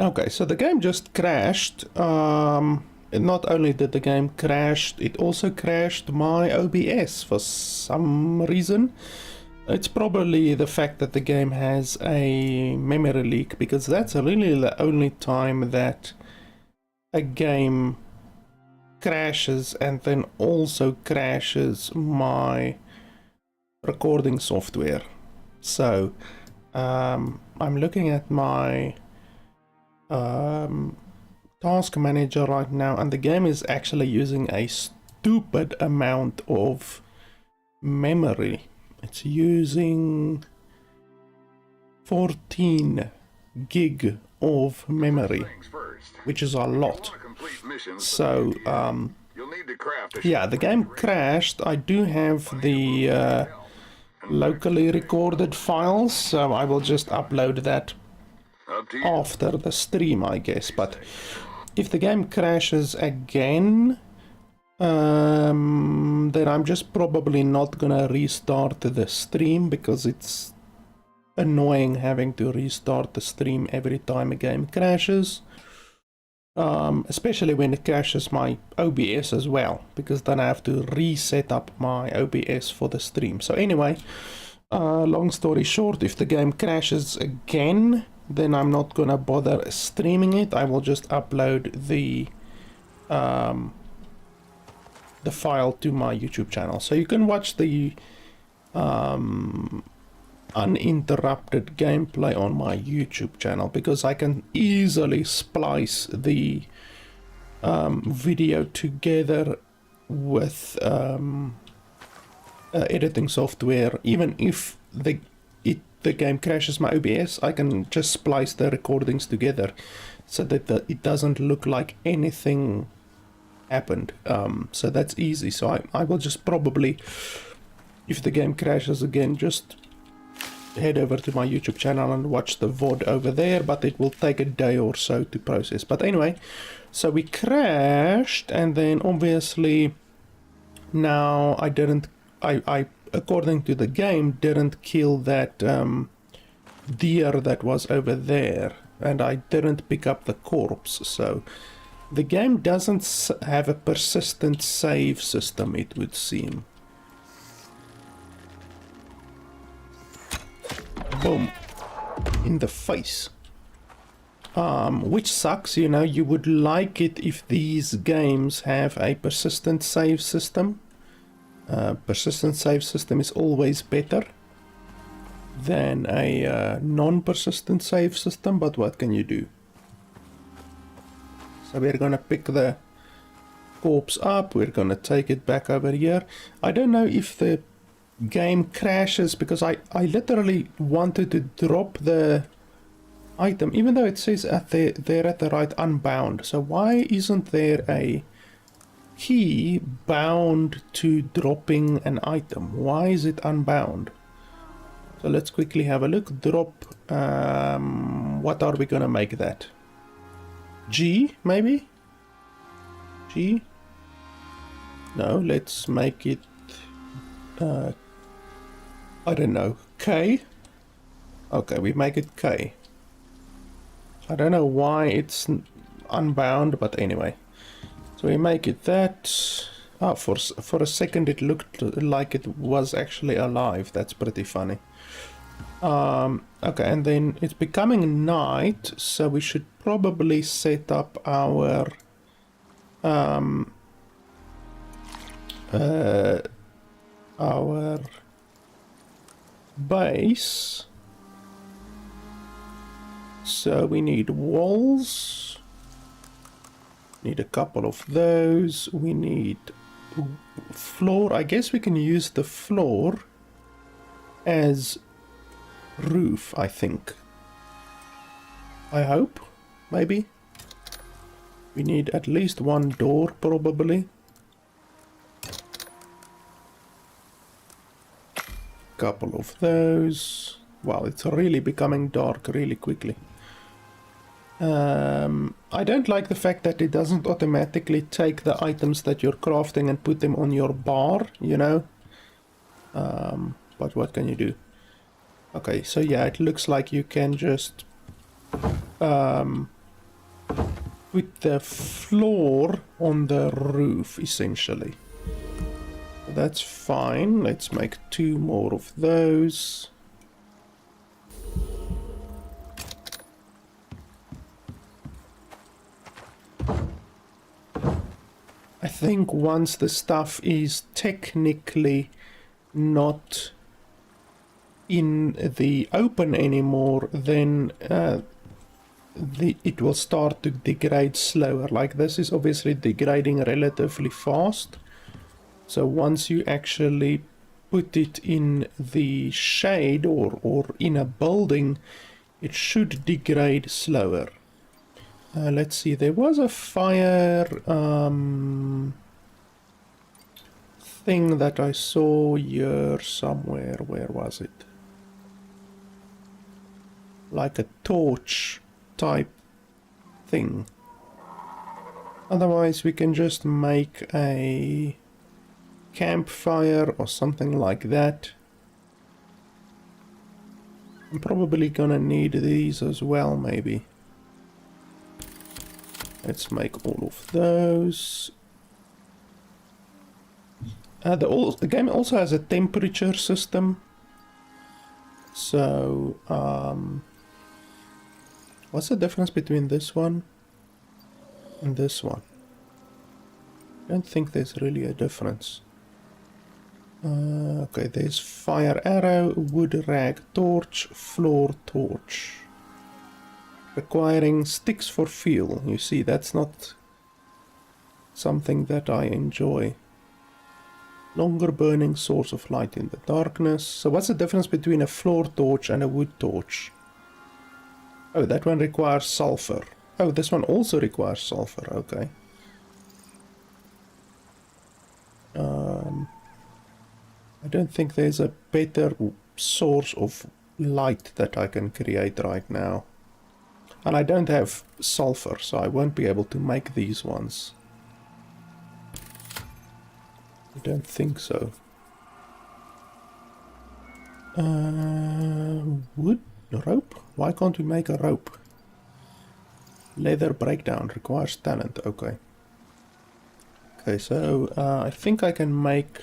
Okay, so the game just crashed. Not only did the game crash, it also crashed my OBS for some reason. It's probably the fact that the game has a memory leak, because that's really the only time that a game crashes and then also crashes my recording software. So I'm looking at my task manager right now, and the game is actually using a stupid amount of memory. It's using 14 gig of memory, which is a lot. So yeah, the game crashed. I do have the locally recorded files, so I will just upload that after the stream, I guess. But if the game crashes again, then I'm just probably not gonna restart the stream, because it's annoying having to restart the stream every time a game crashes, especially when it crashes my OBS as well, because then I have to reset up my OBS for the stream. So anyway, long story short, if the game crashes again, then I'm not gonna bother streaming it. I will just upload the file to my YouTube channel, so you can watch the uninterrupted gameplay on my YouTube channel, because I can easily splice the video together with editing software. Even if the game crashes my OBS, I can just splice the recordings together so that it doesn't look like anything happened. So that's easy. So I will just probably, if the game crashes again, just head over to my YouTube channel and watch the VOD over there, but it will take a day or so to process. But anyway, so we crashed, and then obviously now I according to the game, didn't kill that deer that was over there, and I didn't pick up the corpse. So the game doesn't have a persistent save system, it would seem. Boom. In the face. Which sucks, you know. You would like it if these games have a persistent save system. Persistent save system is always better than a non-persistent save system, but what can you do? So we're gonna pick the corpse up, we're gonna take it back over here. I don't know if the game crashes, because I literally wanted to drop the item, even though it says there at the right, unbound. So why isn't there a key bound to dropping an item? Why is it unbound? So let's quickly have a look. Drop, what are we gonna make that? G, maybe? G? No, let's make it, I don't know, K? Okay, we make it K. I don't know why it's unbound, but anyway. So we make it that. Oh, for a second it looked like it was actually alive. That's pretty funny. Okay, and then it's becoming night, so we should probably set up our base. So we need walls, need a couple of those, we need floor. I guess we can use the floor as roof, I think. I hope, maybe. We need at least one door, probably. Couple of those. Wow, it's really becoming dark really quickly. I don't like the fact that it doesn't automatically take the items that you're crafting and put them on your bar, you know. But what can you do? Okay, so yeah, it looks like you can just put the floor on the roof, essentially. That's fine. Let's make 2 more of those. I think once the stuff is technically not in the open anymore, then it will start to degrade slower. Like this is obviously degrading relatively fast. So once you actually put it in the shade or in a building, it should degrade slower. Let's see, there was a fire thing that I saw here somewhere. Where was it? Like a torch type thing. Otherwise we can just make a campfire or something like that. I'm probably gonna need these as well, maybe. Let's make all of those. The game also has a temperature system. So, what's the difference between this one and this one? I don't think there's really a difference. Okay, there's fire arrow, wood rag torch, floor torch. Requiring sticks for fuel. You see, that's not something that I enjoy. Longer burning source of light in the darkness. So what's the difference between a floor torch and a wood torch? Oh, that one requires sulfur. Oh, this one also requires sulfur. Okay. I don't think there's a better source of light that I can create right now. And I don't have sulfur, so I won't be able to make these ones. I don't think so. Wood? Rope? Why can't we make a rope? Leather breakdown requires talent. Okay. Okay, so I think I can make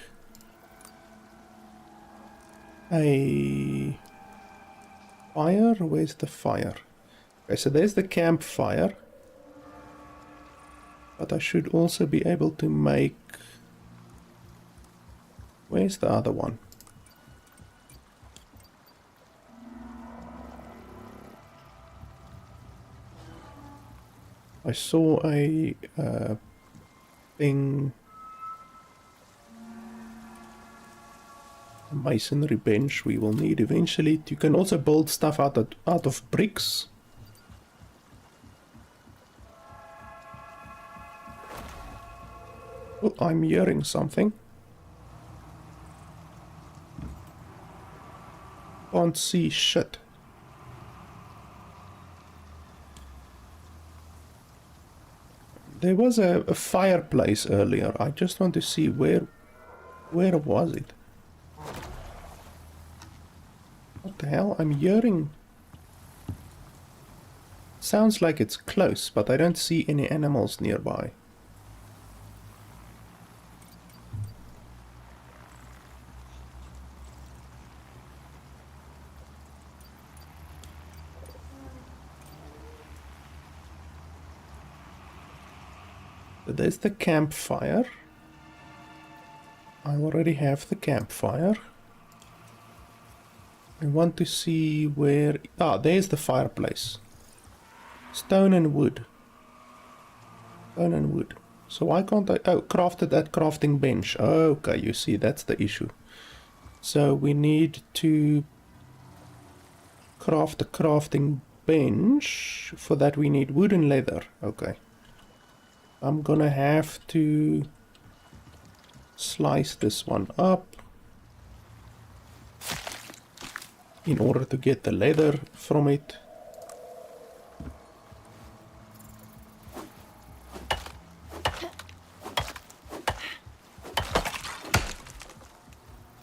a fire. Where's the fire? Okay, so there's the campfire. But I should also be able to make... Where's the other one? I saw a thing... A masonry bench we will need eventually. You can also build stuff out of bricks. Oh, I'm hearing something. Can't see shit. There was a fireplace earlier. I just want to see where was it? What the hell? I'm hearing... Sounds like it's close, but I don't see any animals nearby. There's the campfire. I already have the campfire. I want to see where... Ah, there's the fireplace. Stone and wood. Stone and wood. So why can't I... Oh, crafted that crafting bench. Okay, you see, that's the issue. So we need to craft a crafting bench. For that we need wood and leather. Okay. I'm gonna have to slice this one up in order to get the leather from it.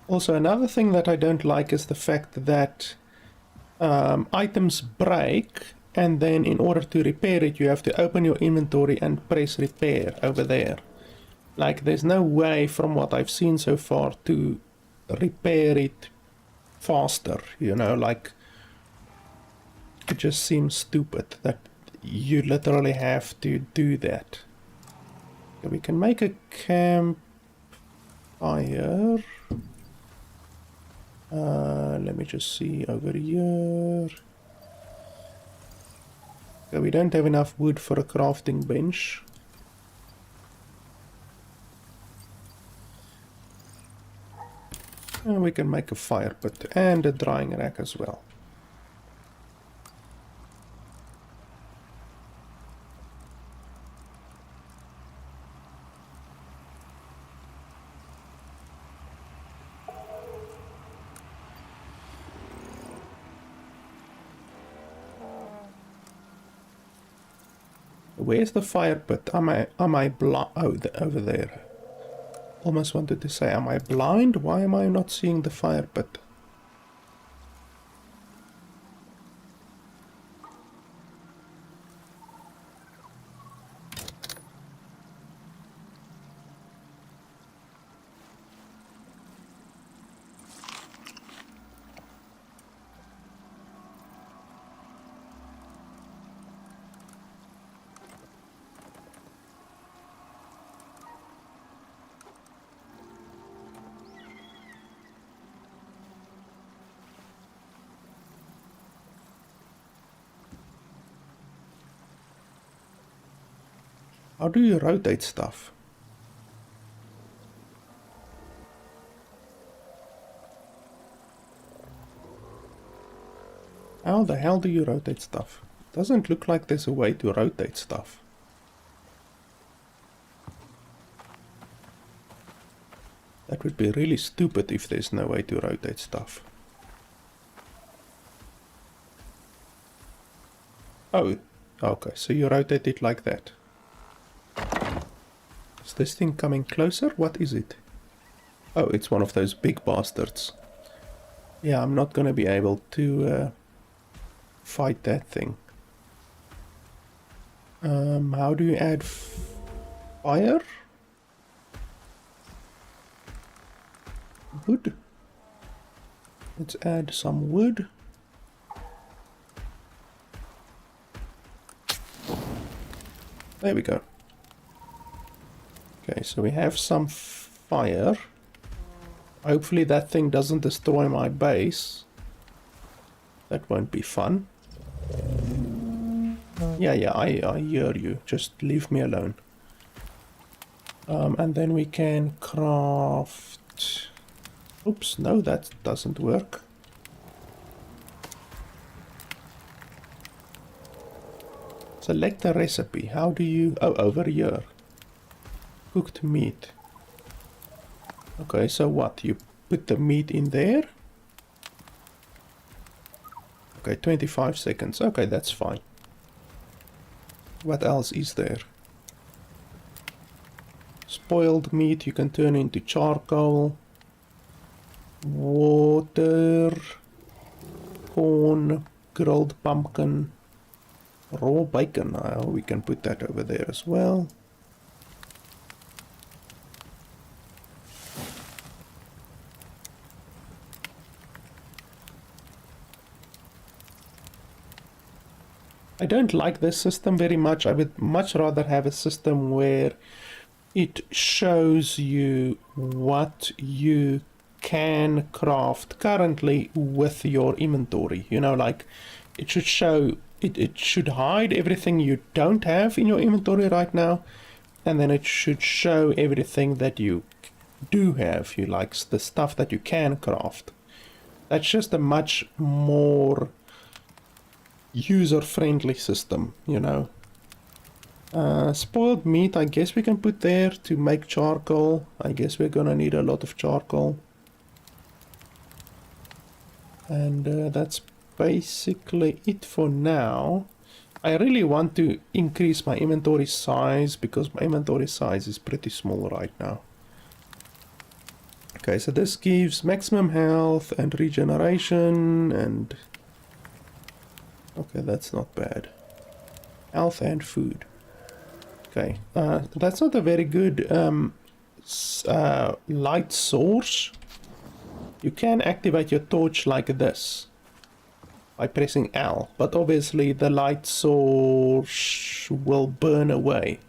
Also, another thing that I don't like is the fact that items break and then in order to repair it you have to open your inventory and press repair over there. Like, there's no way from what I've seen so far to repair it faster, you know, like, it just seems stupid that you literally have to do that. Okay, we can make a campfire. Let me just see over here. Okay, we don't have enough wood for a crafting bench. And we can make a fire pit and a drying rack as well. Where's the fire pit? Am I blind? Oh, over there. Almost wanted to say, am I blind? Why am I not seeing the fire pit? How do you rotate stuff? How the hell do you rotate stuff? Doesn't look like there's a way to rotate stuff. That would be really stupid if there's no way to rotate stuff. Oh, okay, so you rotate it like that. Is this thing coming closer? What is it? Oh, it's one of those big bastards. Yeah, I'm not gonna be able to fight that thing. How do you add fire? Wood. Let's add some wood. There we go. Okay, so we have some fire. Hopefully that thing doesn't destroy my base. That won't be fun. Yeah, I hear you. Just leave me alone. And then we can craft... Oops, no, that doesn't work. Select the recipe. How do you... Oh, over here. Cooked meat. Okay, so what? You put the meat in there? Okay, 25 seconds. Okay, that's fine. What else is there? Spoiled meat you can turn into charcoal. Water. Corn. Grilled pumpkin. Raw bacon. We can put that over there as well. I don't like this system very much. I would much rather have a system where it shows you what you can craft currently with your inventory. You know, like it should show, it should hide everything you don't have in your inventory right now, and then it should show everything that you do have, you like the stuff that you can craft. That's just a much more user-friendly system, you know. Spoiled meat, I guess we can put there to make charcoal. I guess we're gonna need a lot of charcoal. And that's basically it for now. I really want to increase my inventory size because my inventory size is pretty small right now. Okay, so this gives maximum health and regeneration and Okay, that's not bad. Health and food. Okay, that's not a very good light source. You can activate your torch like this by pressing L, but obviously the light source will burn away.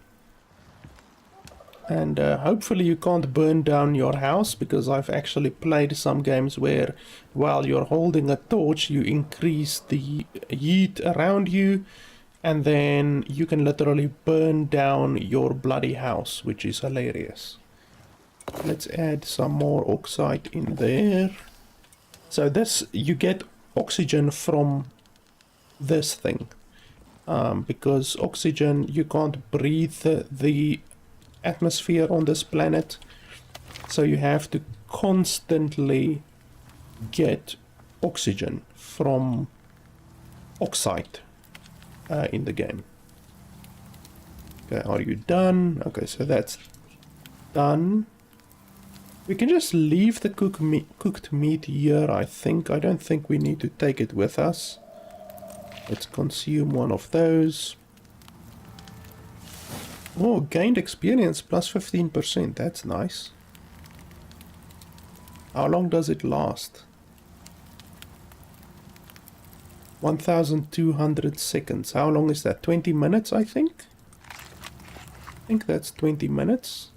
And hopefully you can't burn down your house, because I've actually played some games where while you're holding a torch you increase the heat around you, and then you can literally burn down your bloody house, which is hilarious. Let's add some more oxide in there. So this, you get oxygen from this thing, because oxygen, you can't breathe the atmosphere on this planet, so you have to constantly get oxygen from oxide in the game. Okay, are you done? Okay, so that's done. We can just leave the cooked meat here, I think. I don't think we need to take it with us. Let's consume one of those. Oh, gained experience plus 15%. That's nice. How long does it last? 1200 seconds. How long is that? 20 minutes, I think? I think that's 20 minutes.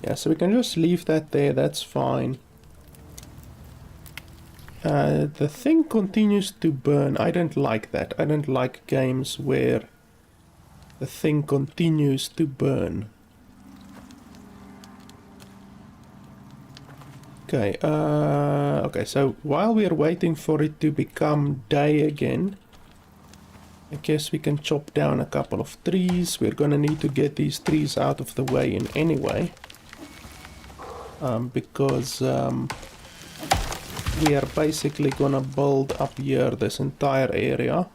Yeah, so we can just leave that there. That's fine. The thing continues to burn. I don't like that. I don't like games where the thing continues to burn. Okay, okay, so while we're waiting for it to become day again, I guess we can chop down a couple of trees. We're gonna need to get these trees out of the way in anyway, because we are basically gonna build up here this entire area.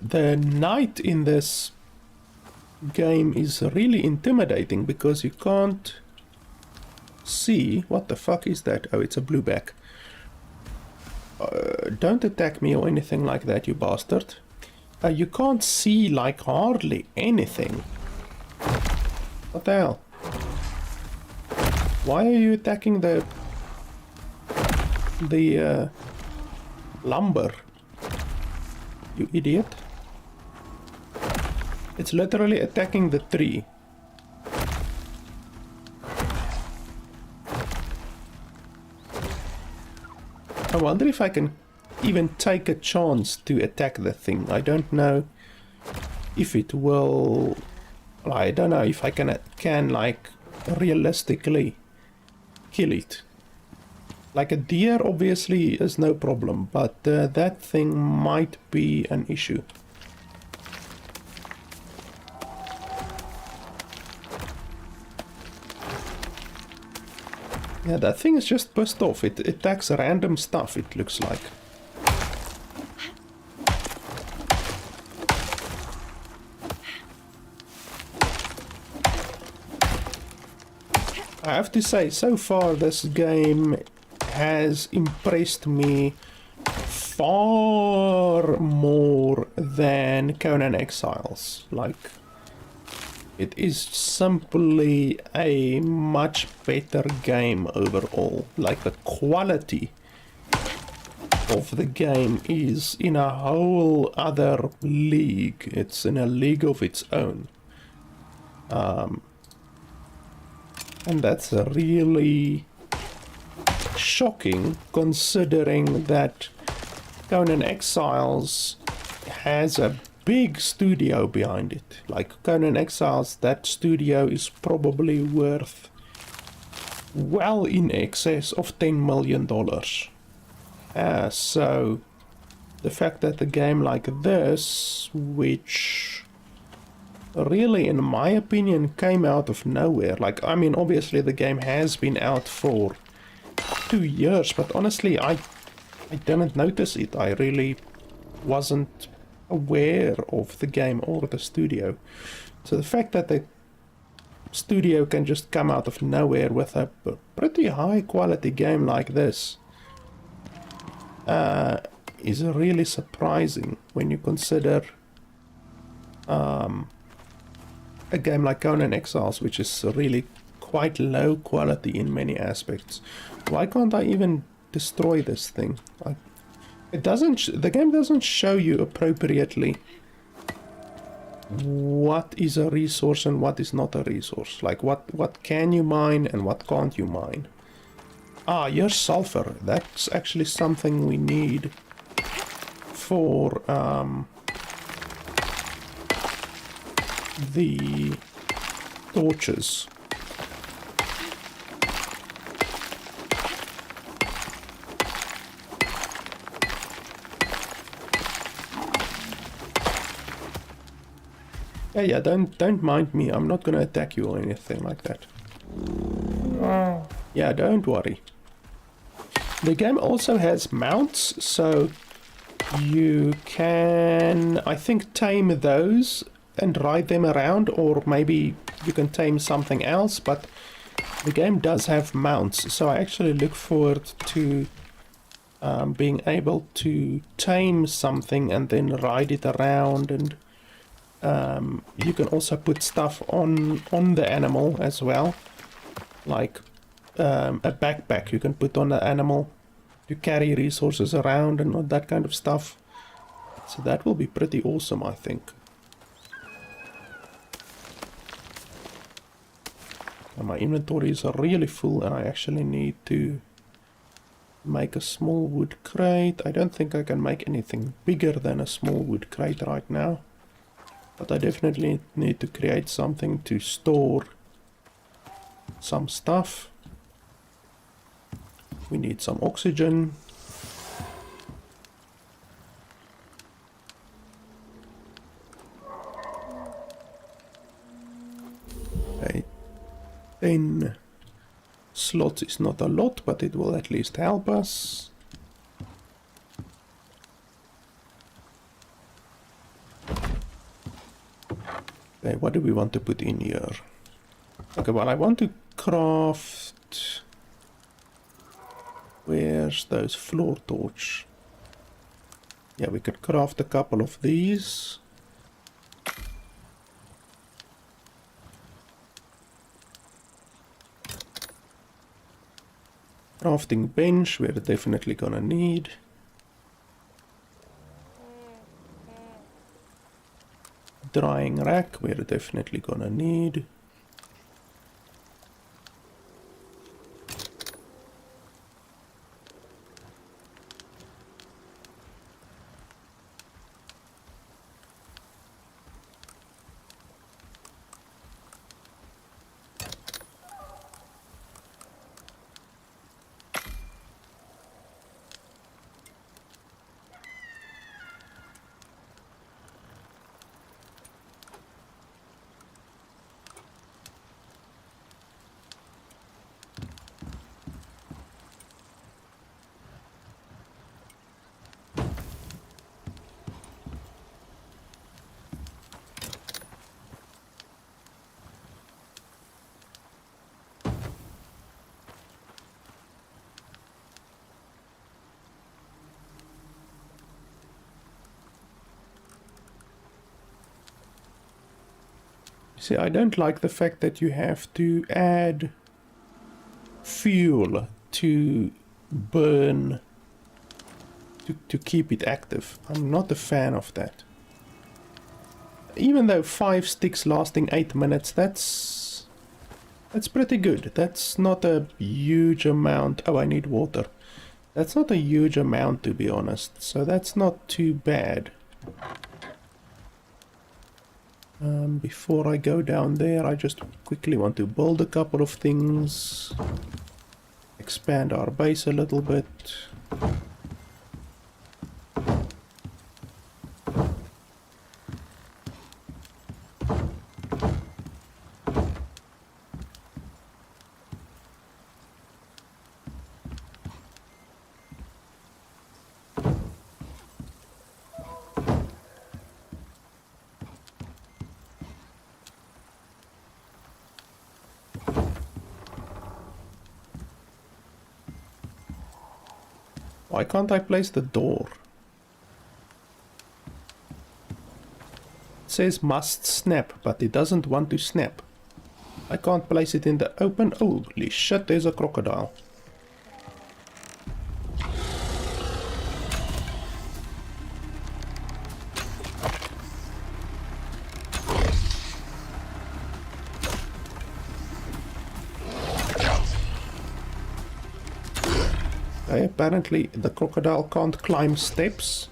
The night in this game is really intimidating because you can't see. What the fuck is that? Oh, it's a blueback. Don't attack me or anything like that, you bastard. You can't see like hardly anything. What the hell? Why are you attacking the lumber? You idiot. It's literally attacking the tree. I wonder if I can even take a chance to attack the thing. I don't know if it will... I don't know if I can like realistically kill it. Like a deer obviously is no problem, but that thing might be an issue. Yeah, that thing is just pissed off. It attacks random stuff, it looks like. I have to say, so far this game has impressed me far more than Conan Exiles. Like, it is simply a much better game overall. Like, the quality of the game is in a whole other league. It's in a league of its own. And that's really shocking, considering that Conan Exiles has a big studio behind it. Like Conan Exiles, that studio is probably worth well in excess of $10 million. So the fact that a game like this, which really, in my opinion, came out of nowhere. Like, I mean, obviously the game has been out for 2 years, but honestly, I didn't notice it. I really wasn't aware of the game or the studio. So the fact that the studio can just come out of nowhere with a pretty high quality game like this is really surprising when you consider a game like Conan Exiles, which is really quite low quality in many aspects. Why can't I even destroy this thing? It doesn't. The game doesn't show you appropriately what is a resource and what is not a resource. Like what can you mine and what can't you mine. Ah, here's sulfur. That's actually something we need for the torches. Yeah, don't mind me. I'm not gonna attack you or anything like that. Yeah, don't worry. The game also has mounts, so you can, I think, tame those and ride them around, or maybe you can tame something else, but the game does have mounts, so I actually look forward to being able to tame something and then ride it around. And you can also put stuff on the animal as well, like a backpack you can put on the animal to carry resources around and all that kind of stuff. So that will be pretty awesome, I think. And my inventory is really full, and I actually need to make a small wood crate. I don't think I can make anything bigger than a small wood crate right now, but I definitely need to create something to store some stuff. We need some oxygen. Okay. 10 slots is not a lot, but it will at least help us. Okay, what do we want to put in here? Okay, well, I want to craft... Where's those floor torch? Yeah, we could craft a couple of these. Crafting bench, we're definitely gonna need. Drying rack, we're definitely gonna need. See, I don't like the fact that you have to add fuel to burn to keep it active. I'm not a fan of that. Even though 5 sticks lasting 8 minutes, that's pretty good. That's not a huge amount. Oh, I need water. That's not a huge amount, to be honest, so that's not too bad. Before I go down there, I just quickly want to build a couple of things. Expand our base a little bit. Why can't I place the door? It says must snap, but it doesn't want to snap. I can't place it in the open. Holy shit, there's a crocodile. Okay, apparently the crocodile can't climb steps.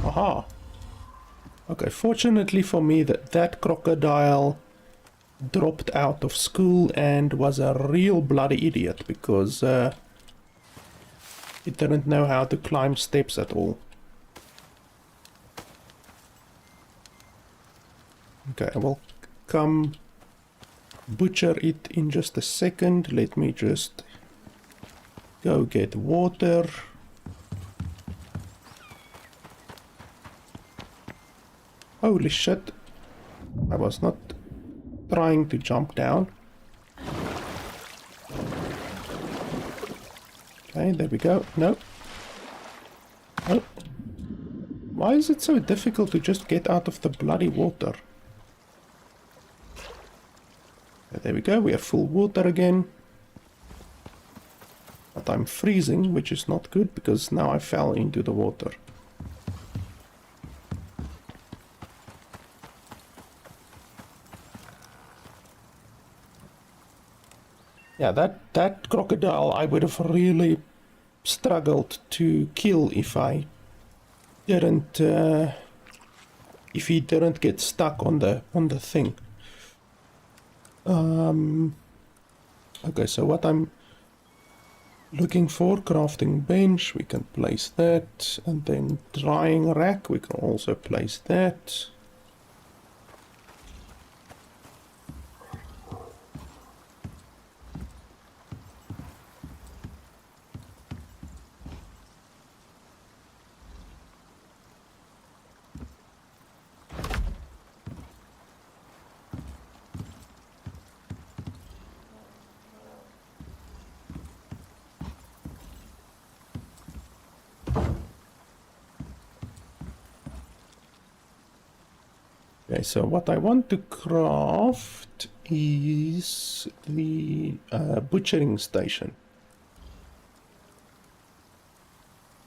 Aha. Okay, fortunately for me that crocodile dropped out of school and was a real bloody idiot because it didn't know how to climb steps at all. Okay, I will come butcher it in just a second. Let me just go get water. Holy shit, I was not trying to jump down. Okay, there we go. No. Oh. Why is it so difficult to just get out of the bloody water? There we go, we have full water again. But I'm freezing, which is not good because now I fell into the water. Yeah, that crocodile I would have really struggled to kill if I didn't if he didn't get stuck on the thing. Okay, so what I'm looking for, crafting bench, we can place that, and then drying rack, we can also place that. Okay, so what I want to craft is the butchering station.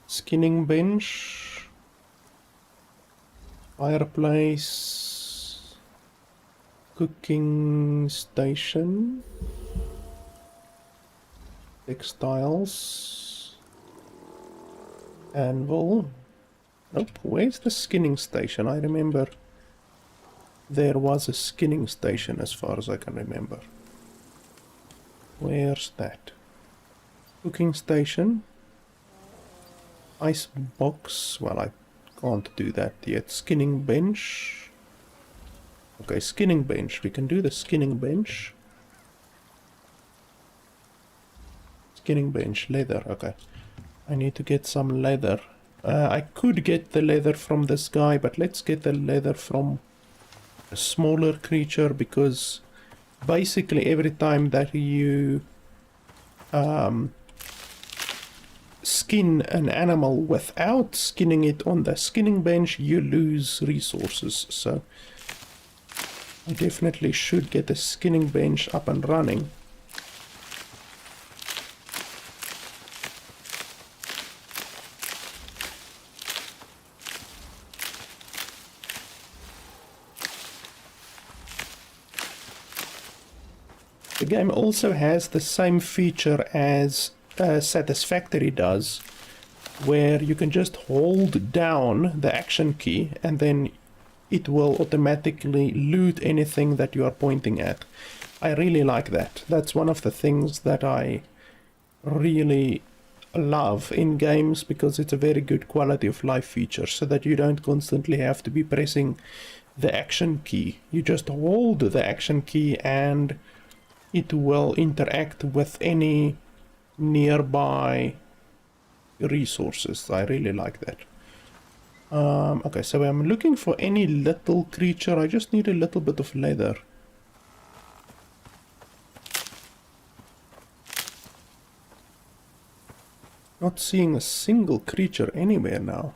Skinning bench, fireplace, cooking station, textiles, anvil. Nope, where's the skinning station? I remember there was a skinning station as far as I can remember. Where's that? Cooking station. Ice box. Well, I can't do that yet. Skinning bench. Okay, skinning bench. We can do the skinning bench. Skinning bench. Leather. Okay. I need to get some leather. I could get the leather from this guy, but let's get the leather from a smaller creature, because basically every time that you skin an animal without skinning it on the skinning bench, you lose resources. So I definitely should get the skinning bench up and running. The game also has the same feature as Satisfactory does, where you can just hold down the action key and then it will automatically loot anything that you are pointing at. I really like that. That's one of the things that I really love in games, because it's a very good quality of life feature, so that you don't constantly have to be pressing the action key. You just hold the action key and it will interact with any nearby resources. I really like that. Okay, so I'm looking for any little creature. I just need a little bit of leather. Not seeing a single creature anywhere now.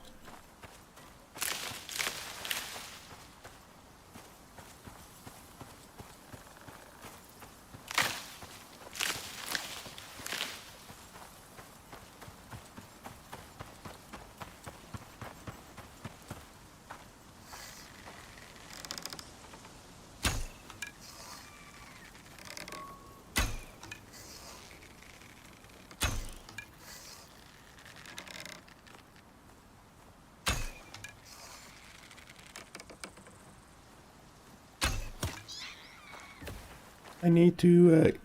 I need to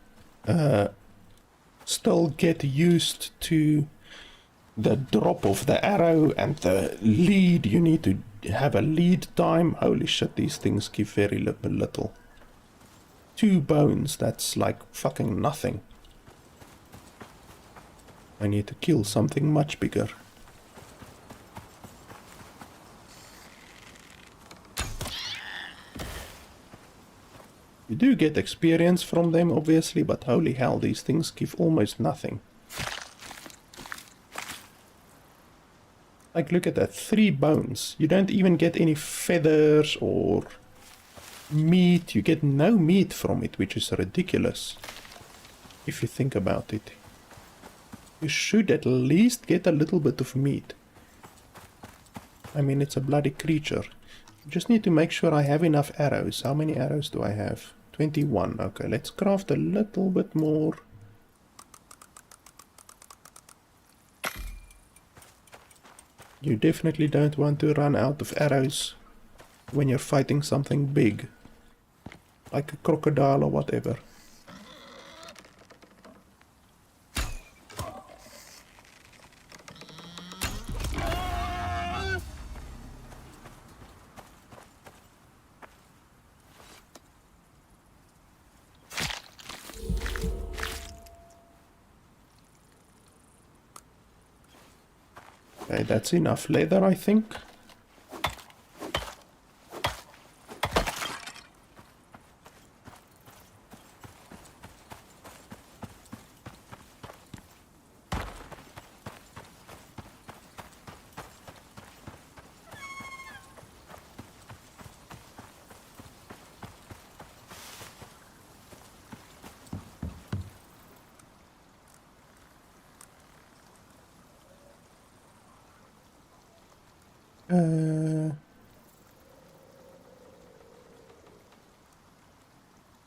still get used to the drop of the arrow and the lead. You need to have a lead time. Holy shit, these things give very little. 2 bones, that's like fucking nothing. I need to kill something much bigger. You do get experience from them, obviously, but holy hell, these things give almost nothing. Like, look at that, 3 bones. You don't even get any feathers or meat. You get no meat from it, which is ridiculous, if you think about it. You should at least get a little bit of meat. I mean, it's a bloody creature. Just need to make sure I have enough arrows. How many arrows do I have? 21. Okay, let's craft a little bit more. You definitely don't want to run out of arrows when you're fighting something big, like a crocodile or whatever. Okay, that's enough leather, I think.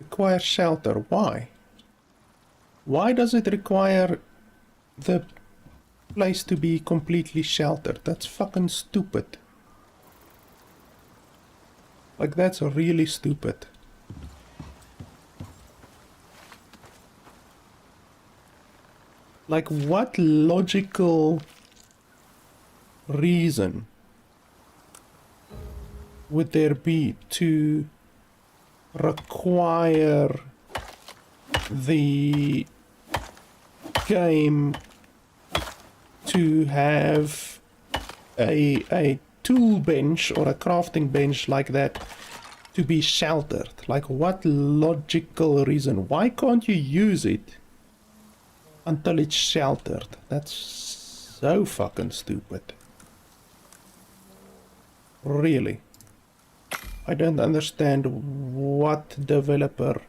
Require shelter. Why? Why does it require the place to be completely sheltered? That's fucking stupid. Like, that's really stupid. Like, what logical reason would there be to require the game to have a tool bench or a crafting bench like that to be sheltered? Like, what logical reason? Why can't you use it until it's sheltered? That's so fucking stupid. Really. I don't understand what developer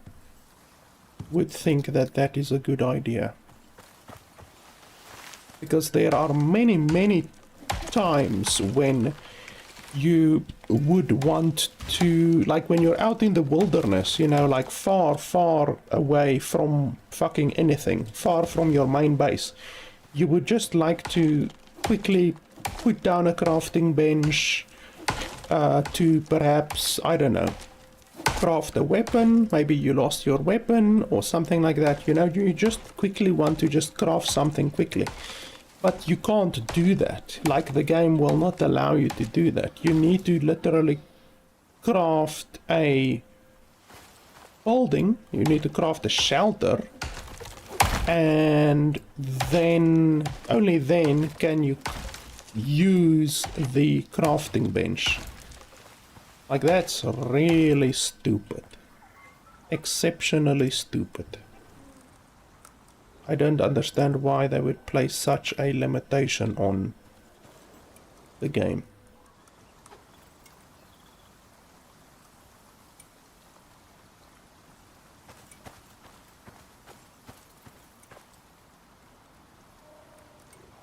would think that that is a good idea. Because there are many times when you would want to, like when you're out in the wilderness, you know, like far away from fucking anything, far from your main base, you would just like to quickly put down a crafting bench, to perhaps, I don't know, craft a weapon. Maybe you lost your weapon or something like that, you know, you just quickly want to just craft something quickly. But you can't do that. Like, the game will not allow you to do that. You need to literally craft a building, you need to craft a shelter, and then only then can you use the crafting bench. Like, that's really stupid. Exceptionally stupid. I don't understand why they would place such a limitation on the game.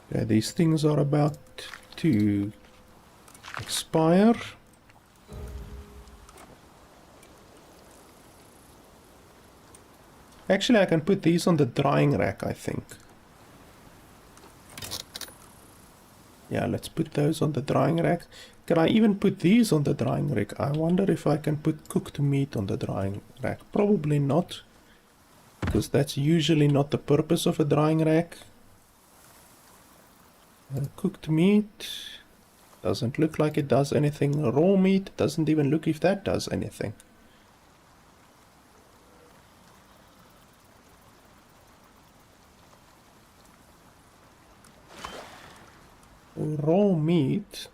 Okay, these things are about to expire. Actually, I can put these on the drying rack, I think. Yeah, let's put those on the drying rack. Can I even put these on the drying rack? I wonder if I can put cooked meat on the drying rack. Probably not, because that's usually not the purpose of a drying rack. Cooked meat doesn't look like it does anything. Raw meat doesn't even look if that does anything. Raw meat.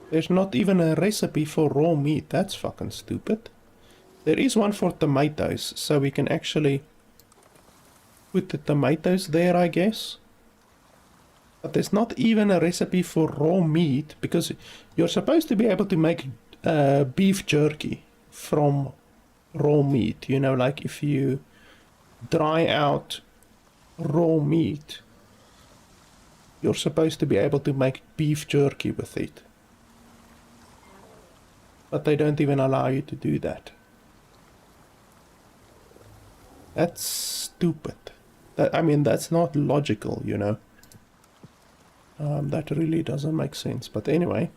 There's not even a recipe for raw meat. That's fucking stupid. There is one for tomatoes, so we can actually put the tomatoes there, I guess. But there's not even a recipe for raw meat, because you're supposed to be able to make beef jerky from raw meat. You know, like if you dry out raw meat, you're supposed to be able to make beef jerky with it. But they don't even allow you to do that. That's stupid. I mean, that's not logical, you know. That really doesn't make sense. But anyway,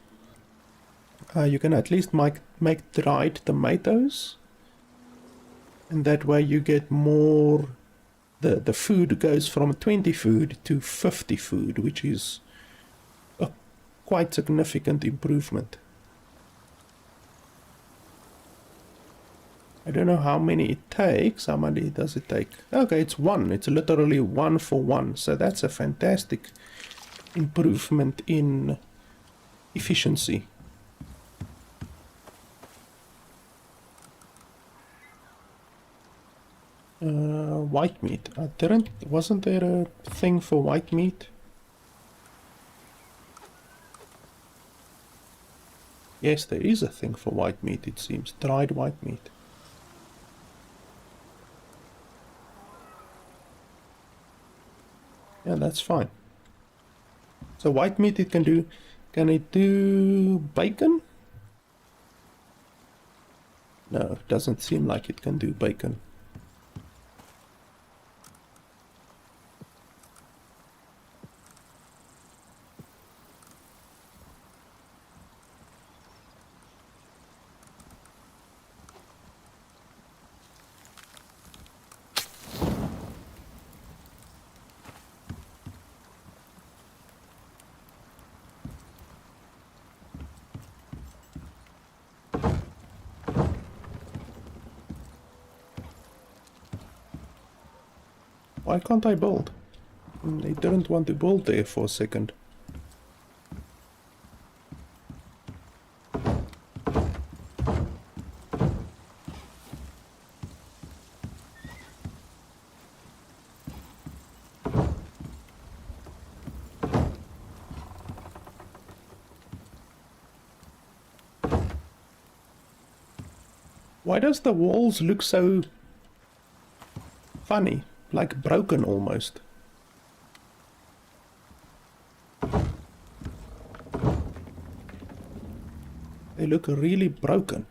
you can at least make dried tomatoes. And that way you get more... The food goes from 20 food to 50 food, which is a quite significant improvement. I don't know how many it takes. How many does it take? Okay, it's one. It's literally 1 for 1. So that's a fantastic improvement in efficiency. White meat. Wasn't there a thing for white meat? Yes, there is a thing for white meat, it seems. Dried white meat. Yeah, that's fine. So white meat it can do... Can it do bacon? No, it doesn't seem like it can do bacon. Why can't I build? They didn't want to build there for a second. Why does the walls look so funny? Like broken almost. They look really broken.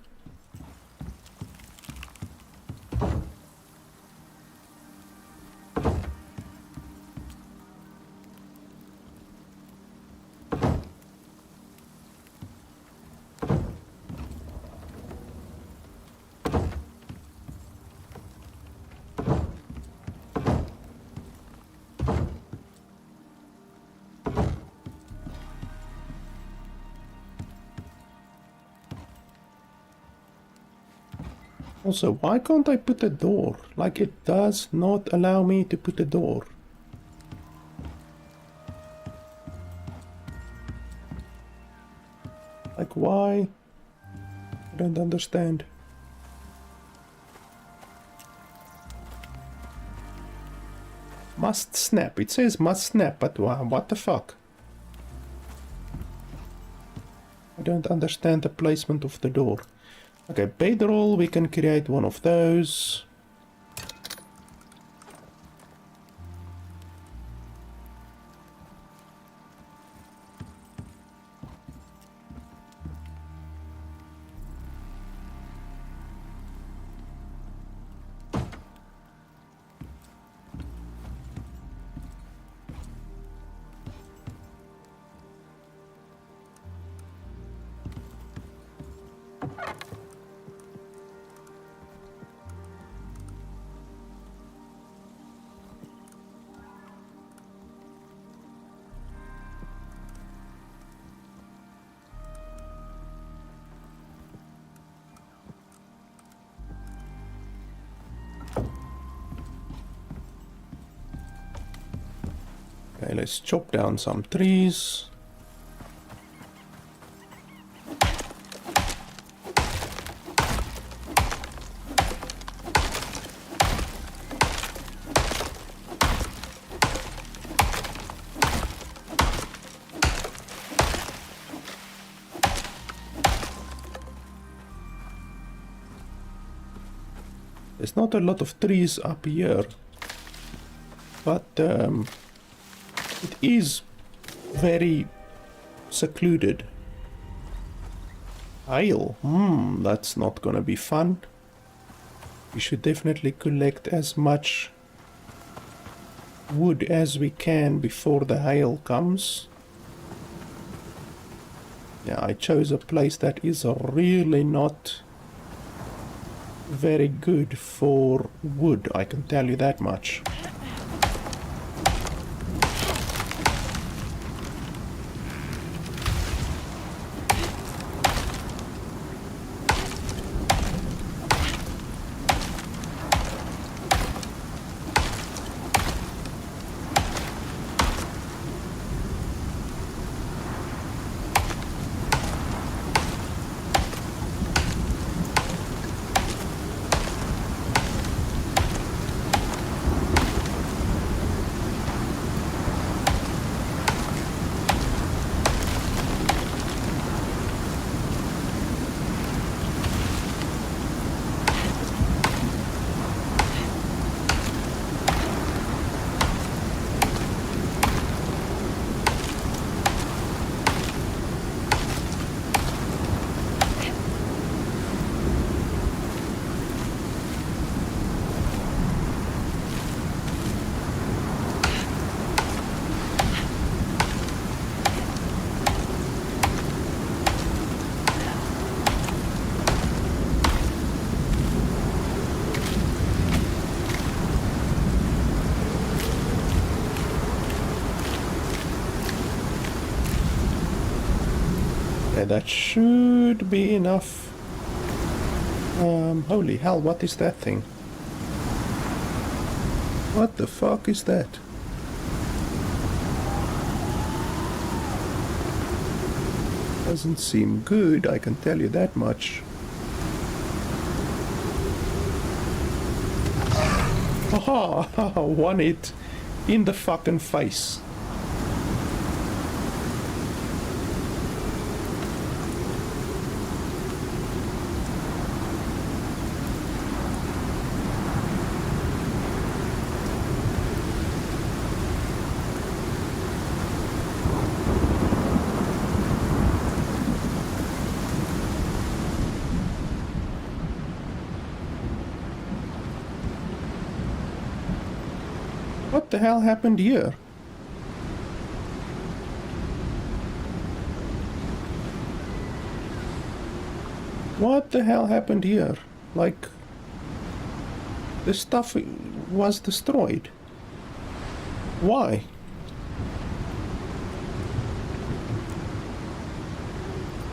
Also, why can't I put a door? Like, it does not allow me to put a door. Like, why? I don't understand. Must snap. It says must snap, but what the fuck? I don't understand the placement of the door. Okay, bedroll, we can create one of those. Okay, let's chop down some trees. There's not a lot of trees up here, but it is very secluded. Hail, that's not gonna be fun. We should definitely collect as much wood as we can before the hail comes. Yeah, I chose a place that is really not very good for wood, I can tell you that much. Okay, that should be enough. Holy hell, what is that thing? What the fuck is that? Doesn't seem good, I can tell you that much. Haha, won it in the fucking face. What the hell happened here? What the hell happened here? Like, the stuff was destroyed. Why?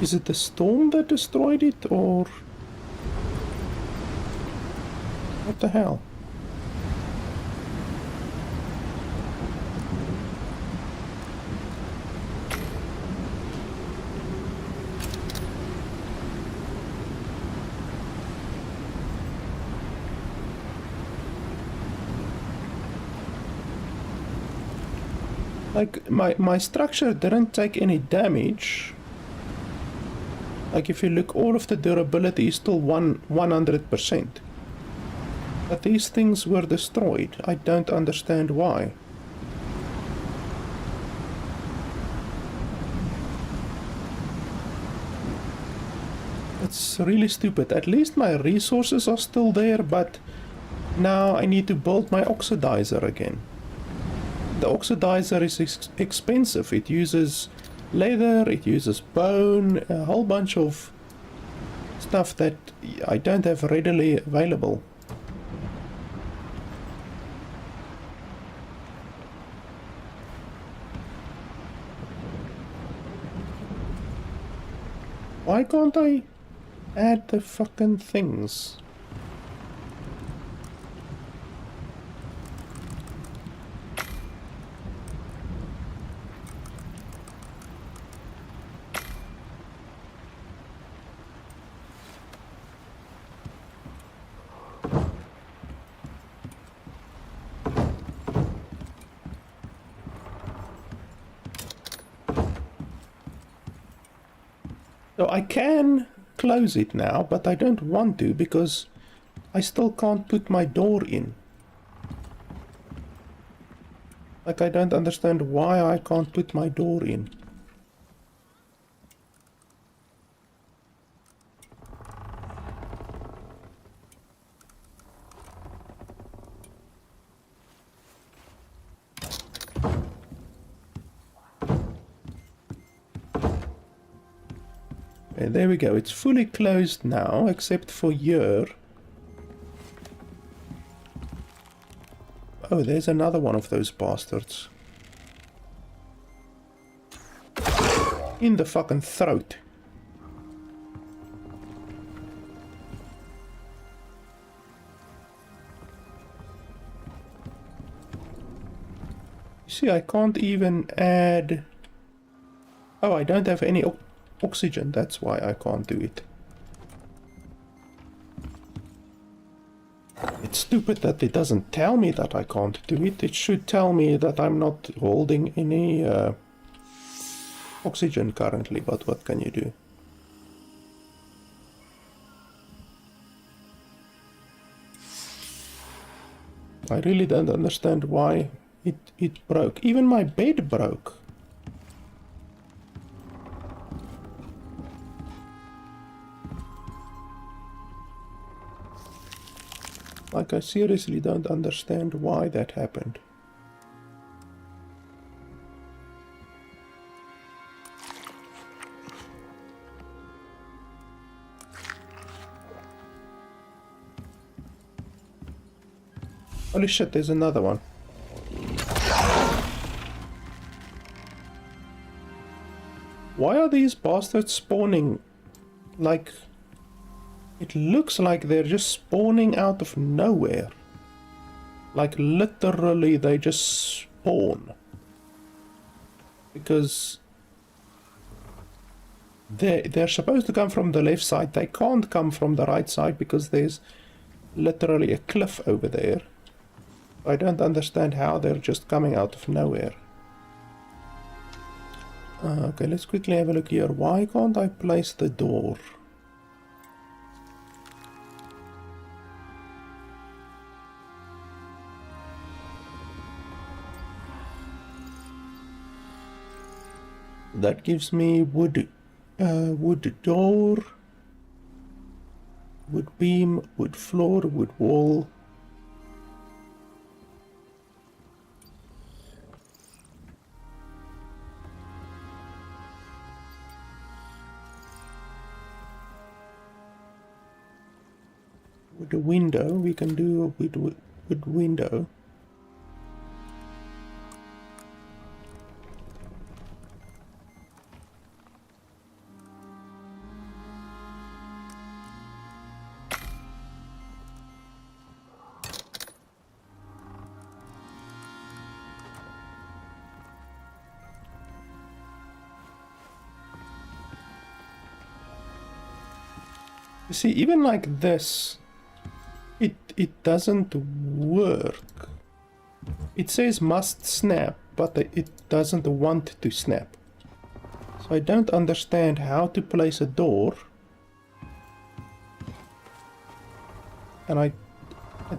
Is it the storm that destroyed it, or... What the hell? Like, my structure didn't take any damage. Like, if you look, all of the durability is still 100%. But these things were destroyed. I don't understand why. It's really stupid. At least my resources are still there, but now I need to build my oxidizer again. The oxidizer is expensive. It uses leather, it uses bone, a whole bunch of stuff that I don't have readily available. Why can't I add the fucking things? So I can close it now, but I don't want to because I still can't put my door in. Like, I don't understand why I can't put my door in. And there we go, it's fully closed now, except for here. Oh, there's another one of those bastards. In the fucking throat. You see, I can't even add... Oh, I don't have any oxygen, that's why I can't do it. It's stupid that it doesn't tell me that I can't do it. It should tell me that I'm not holding any oxygen currently, but what can you do? I really don't understand why it broke. Even my bed broke. Like, I seriously don't understand why that happened. Holy shit, there's another one. Why are these bastards spawning? Like... It looks like they're just spawning out of nowhere. Like, literally, they just spawn. Because they're supposed to come from the left side. They can't come from the right side because there's literally a cliff over there. I don't understand how they're just coming out of nowhere. Okay, let's quickly have a look here. Why can't I place the door? That gives me wood door, wood beam, wood floor, wood wall. With a window, we can do a wood window. You see, even like this, it doesn't work. It says must snap, but it doesn't want to snap. So I don't understand how to place a door. And I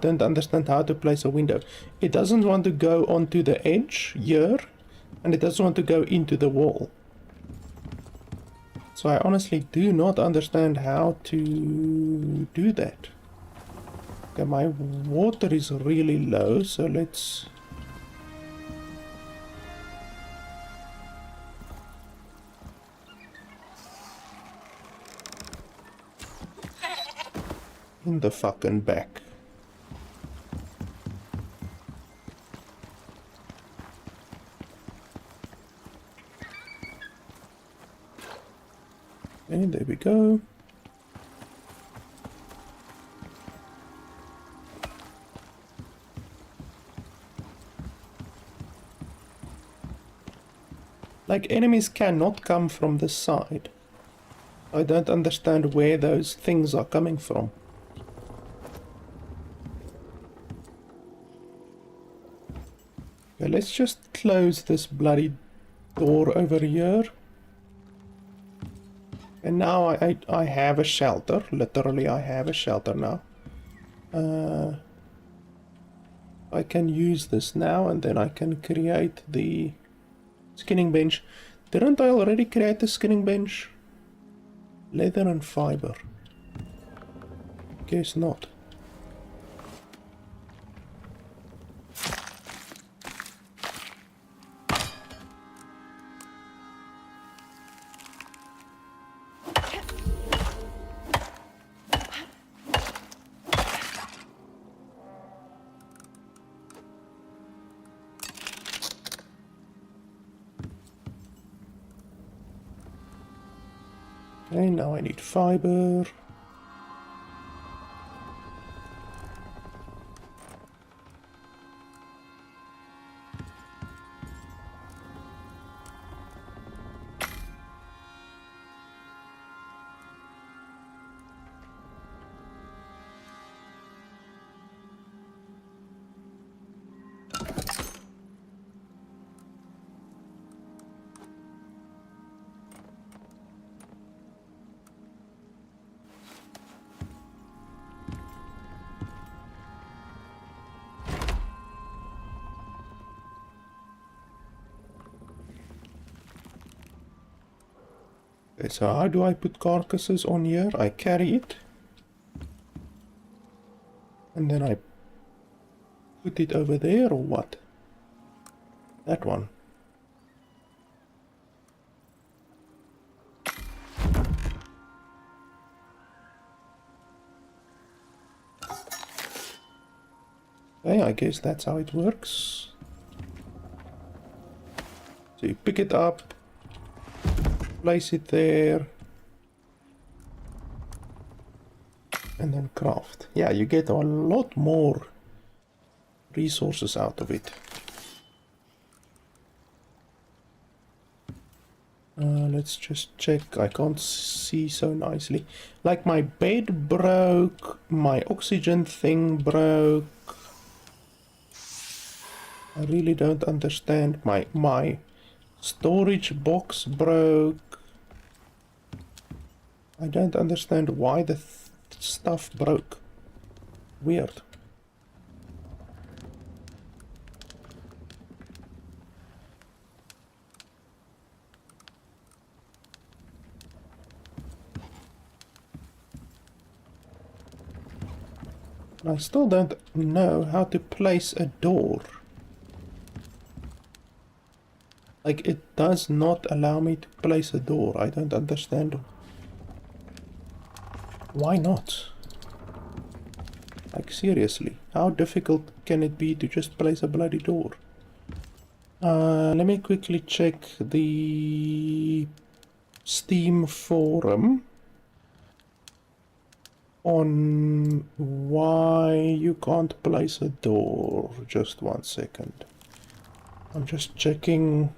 don't understand how to place a window. It doesn't want to go onto the edge here, and it doesn't want to go into the wall. So I honestly do not understand how to do that. Okay, my water is really low, so let's... in the fucking back. Okay, there we go. Like, enemies cannot come from this side. I don't understand where those things are coming from. Okay, let's just close this bloody door over here. And now I have a shelter. Literally, I have a shelter now. I can use this now, and then I can create the skinning bench. Didn't I already create the skinning bench? Leather and fiber. Guess not. Okay, now I need fiber. Okay, so how do I put carcasses on here? I carry it. And then I put it over there, or what? That one. Okay, I guess that's how it works. So you pick it up, place it there, and then craft. Yeah, you get a lot more resources out of it. Let's just check. I can't see so nicely. Like, my bed broke, my oxygen thing broke. I really don't understand. My storage box broke. I don't understand why the stuff broke. Weird. I still don't know how to place a door. Like, it does not allow me to place a door. I don't understand. Why not? Like, seriously, how difficult can it be to just place a bloody door? Let me quickly check the Steam forum on why you can't place a door. Just 1 second. I'm just checking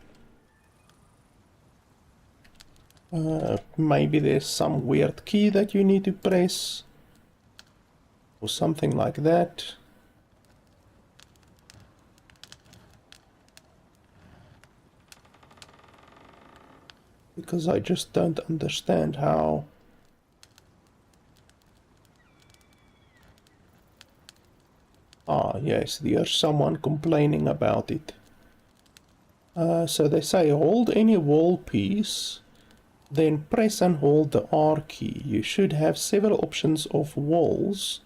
Maybe there's some weird key that you need to press. Or something like that. Because I just don't understand how... Ah, yes, there's someone complaining about it. So they say hold any wall piece, then press and hold the R key. You should have several options of walls.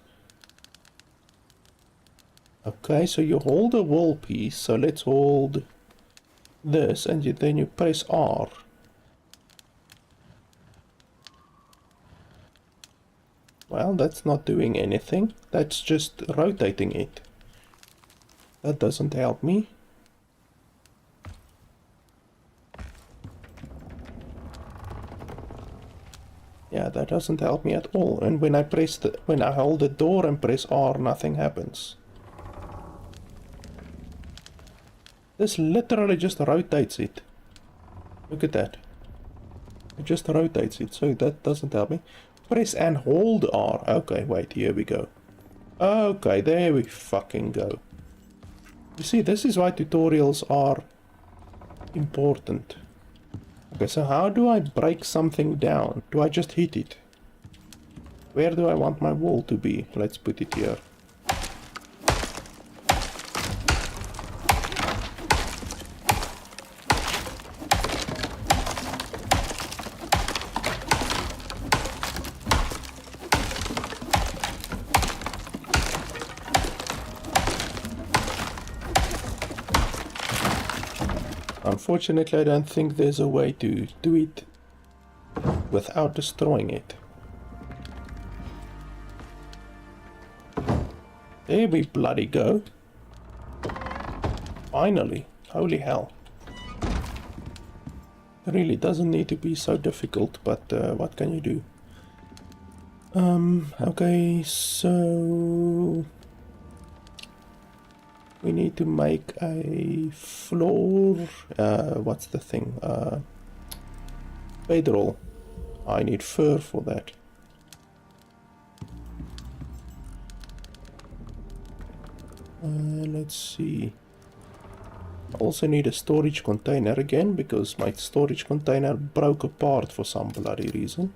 Okay, so you hold a wall piece, so let's hold this, and then you press R. Well, that's not doing anything, that's just rotating it. That doesn't help me. Yeah, that doesn't help me at all. And when I hold the door and press R, nothing happens. This literally just rotates it. Look at that. It just rotates it, so that doesn't help me. Press and hold R. Okay, wait, here we go. Okay, there we fucking go. You see, this is why tutorials are important. Okay, so how do I break something down? Do I just hit it? Where do I want my wall to be? Let's put it here. Unfortunately, I don't think there's a way to do it without destroying it. There we bloody go. Finally. Holy hell. It really doesn't need to be so difficult, but what can you do? Okay, so... we need to make a floor, what's the thing, bedroll. I need fur for that. Let's see. I also need a storage container again, because my storage container broke apart for some bloody reason.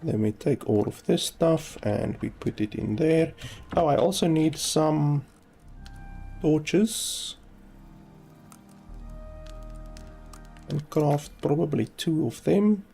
Then we take all of this stuff and we put it in there. Oh, I also need some torches. And craft probably 2 of them.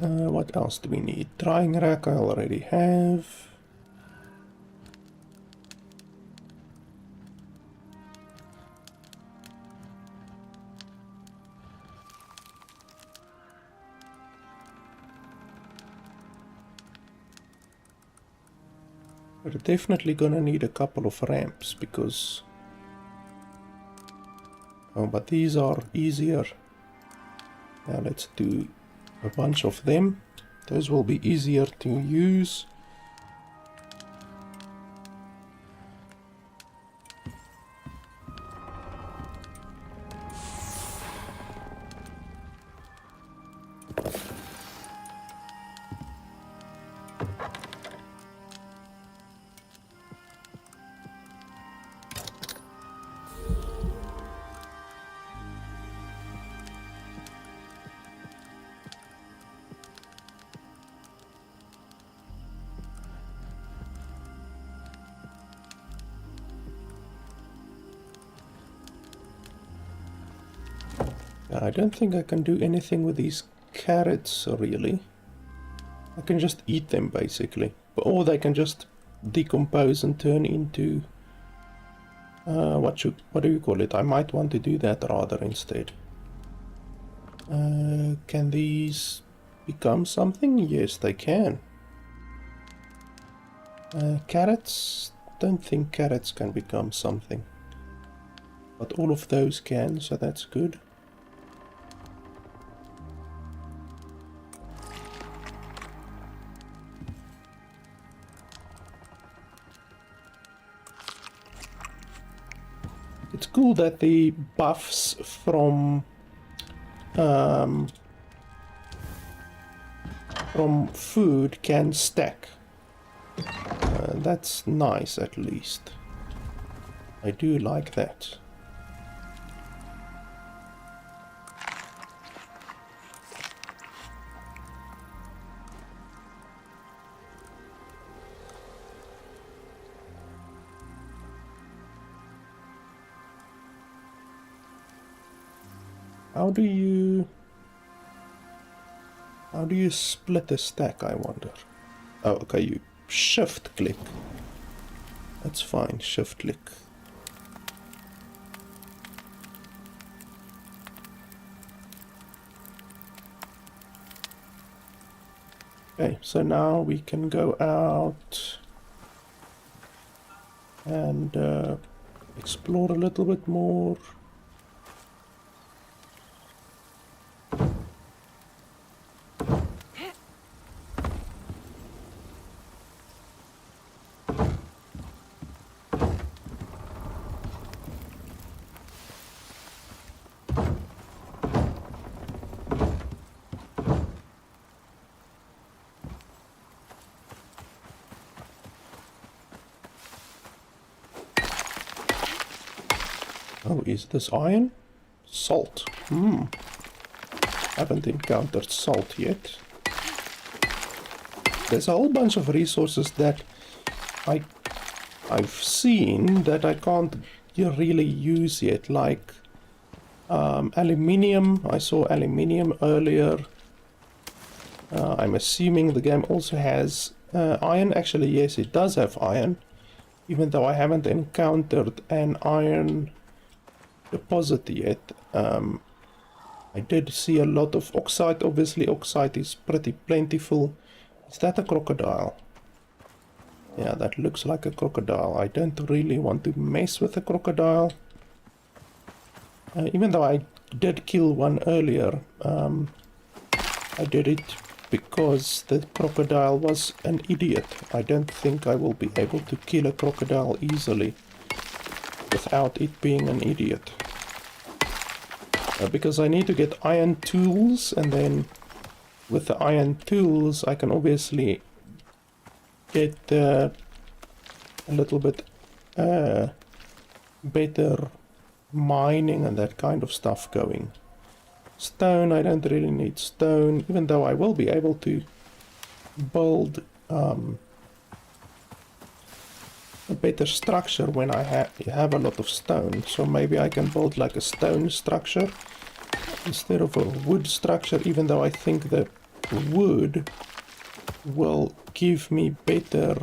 What else do we need? Drying rack I already have. We're definitely gonna need a couple of ramps because... oh, but these are easier. Now let's do a bunch of them. Those will be easier to use. I don't think I can do anything with these carrots, really. I can just eat them, basically. Or they can just decompose and turn into What do you call it? I might want to do that rather instead. Can these become something? Yes, they can. Carrots? Don't think carrots can become something. But all of those can, so that's good. It's cool that the buffs from food can stack. That's nice, at least. I do like that. How do you split a stack, I wonder? Oh, okay, you shift click. That's fine, shift click. Okay, so now we can go out and explore a little bit more. Oh, is this iron? Salt. Haven't encountered salt yet. There's a whole bunch of resources that I've seen that I can't really use yet, like aluminium. I saw aluminium earlier. I'm assuming the game also has iron. Actually, yes, it does have iron, even though I haven't encountered an iron deposit yet. I did see a lot of oxide. Obviously, oxide is pretty plentiful. Is that a crocodile? Yeah, that looks like a crocodile. I don't really want to mess with a crocodile. Even though I did kill one earlier, I did it because the crocodile was an idiot. I don't think I will be able to kill a crocodile easily without it being an idiot. Because I need to get iron tools, and then with the iron tools I can obviously get a little bit better mining and that kind of stuff going. Stone, I don't really need stone, even though I will be able to build a better structure when I have a lot of stone. So maybe I can build like a stone structure instead of a wood structure, even though I think the wood will give me better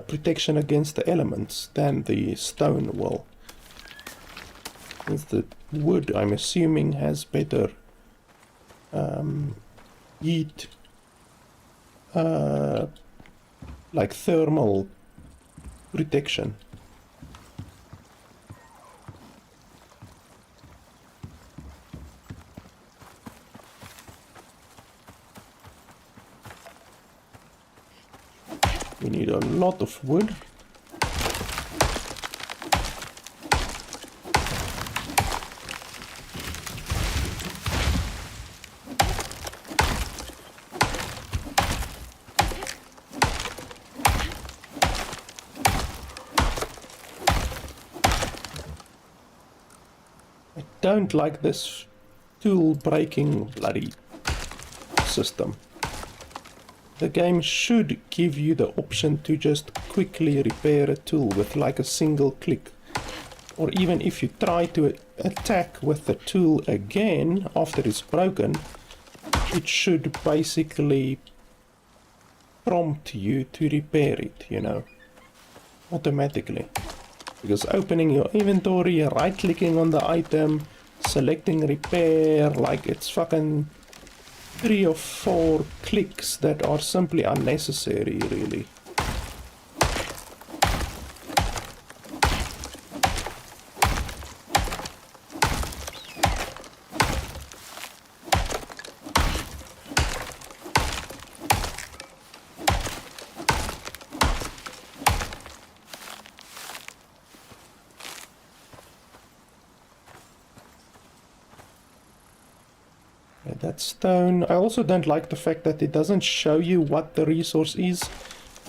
protection against the elements than the stone will. Since the wood, I'm assuming, has better heat, like thermal protection. We need a lot of wood. I don't like this tool breaking bloody system. The game should give you the option to just quickly repair a tool with like a single click. Or even if you try to attack with the tool again after it's broken, it should basically prompt you to repair it, you know, automatically. Because opening your inventory, right-clicking on the item, selecting repair, like it's fucking 3 or 4 clicks that are simply unnecessary, really. That stone. I also don't like the fact that it doesn't show you what the resource is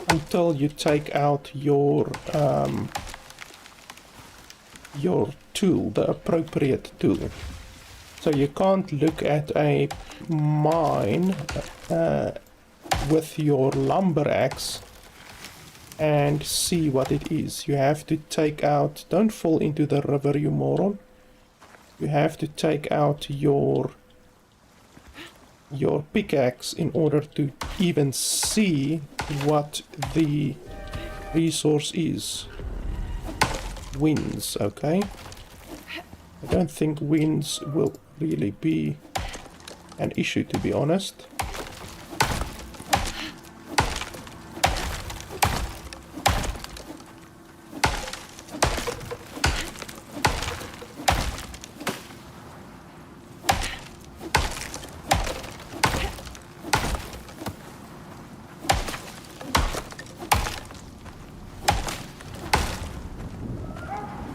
until you take out your tool, the appropriate tool. So you can't look at a mine with your lumber axe and see what it is. You have to take out, don't fall into the river, you moron. You have to take out your pickaxe in order to even see what the resource is. Winds, okay. I don't think winds will really be an issue, to be honest.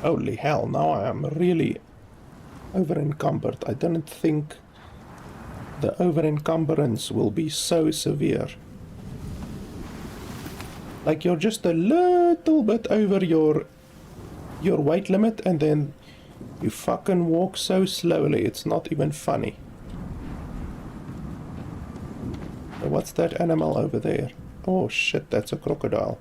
Holy hell, now I am really over-encumbered. I didn't think the over-encumbrance will be so severe. Like, you're just a little bit over your weight limit and then you fucking walk so slowly, it's not even funny. So what's that animal over there? Oh shit, that's a crocodile.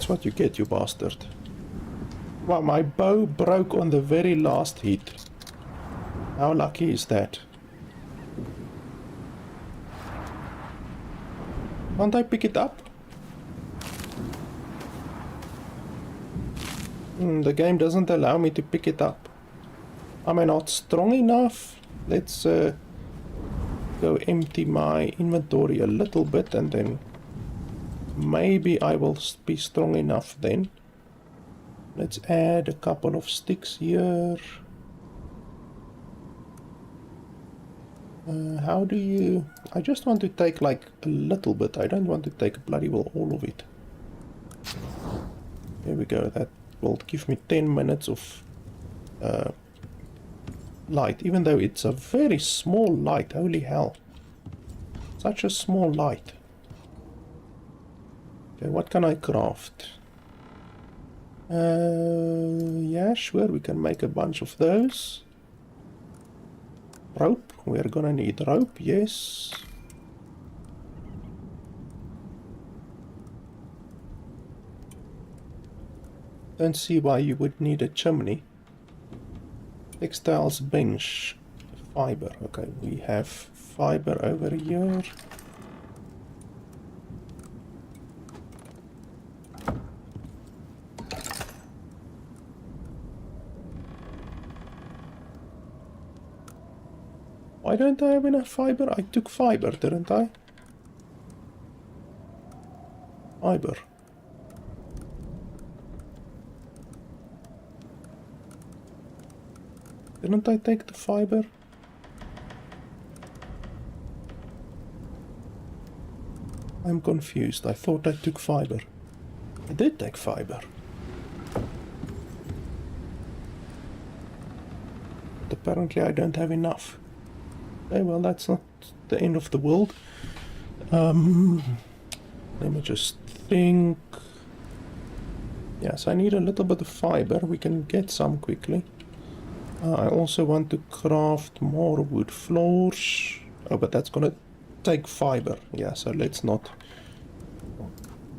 That's what you get, you bastard. Wow, my bow broke on the very last hit. How lucky is that? Can't I pick it up? The game doesn't allow me to pick it up. Am I not strong enough? Let's go empty my inventory a little bit and then maybe I will be strong enough then. Let's add a couple of sticks here. How do you... I just want to take like a little bit. I don't want to take bloody well all of it. There we go. That will give me 10 minutes of light. Even though it's a very small light. Holy hell. Such a small light. Okay, what can I craft? Yeah, sure, we can make a bunch of those. Rope, we're gonna need rope, yes. Don't see why you would need a chimney. Textiles bench, fiber. Okay, we have fiber over here. Why don't I have enough fiber? I took fiber, didn't I? Fiber. Didn't I take the fiber? I'm confused. I thought I took fiber. I did take fiber. But apparently I don't have enough. Okay, well that's not the end of the world. Let me just think. Yes, I need a little bit of fiber. We can get some quickly. I also want to craft more wood floors. Oh, but that's gonna take fiber. Yeah, so let's not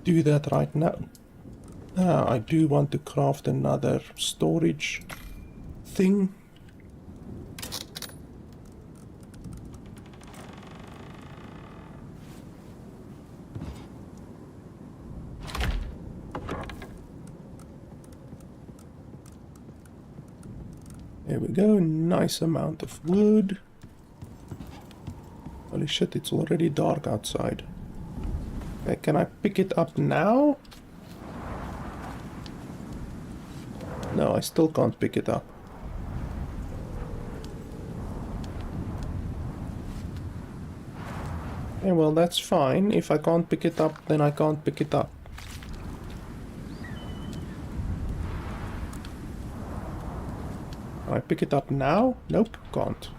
do that right now. I do want to craft another storage thing. There we go, nice amount of wood. Holy shit, it's already dark outside. Okay, can I pick it up now? No, I still can't pick it up. Okay, well that's fine. If I can't pick it up, then I can't pick it up. Can I pick it up now? Nope, can't.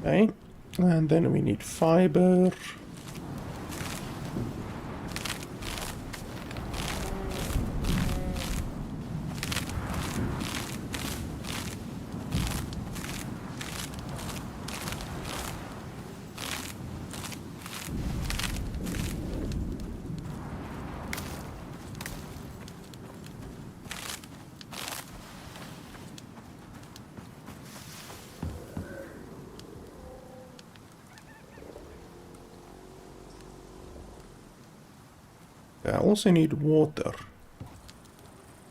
Okay, and then we need fiber. I also need water.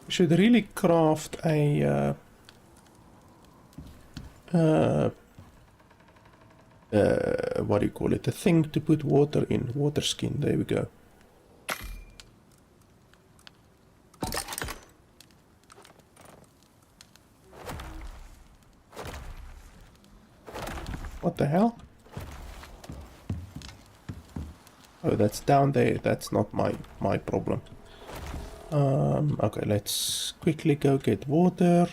We should really craft a what do you call it? A thing to put water in. Water skin. There we go. What the hell? Oh, that's down there. That's not my problem. Okay, let's quickly go get water.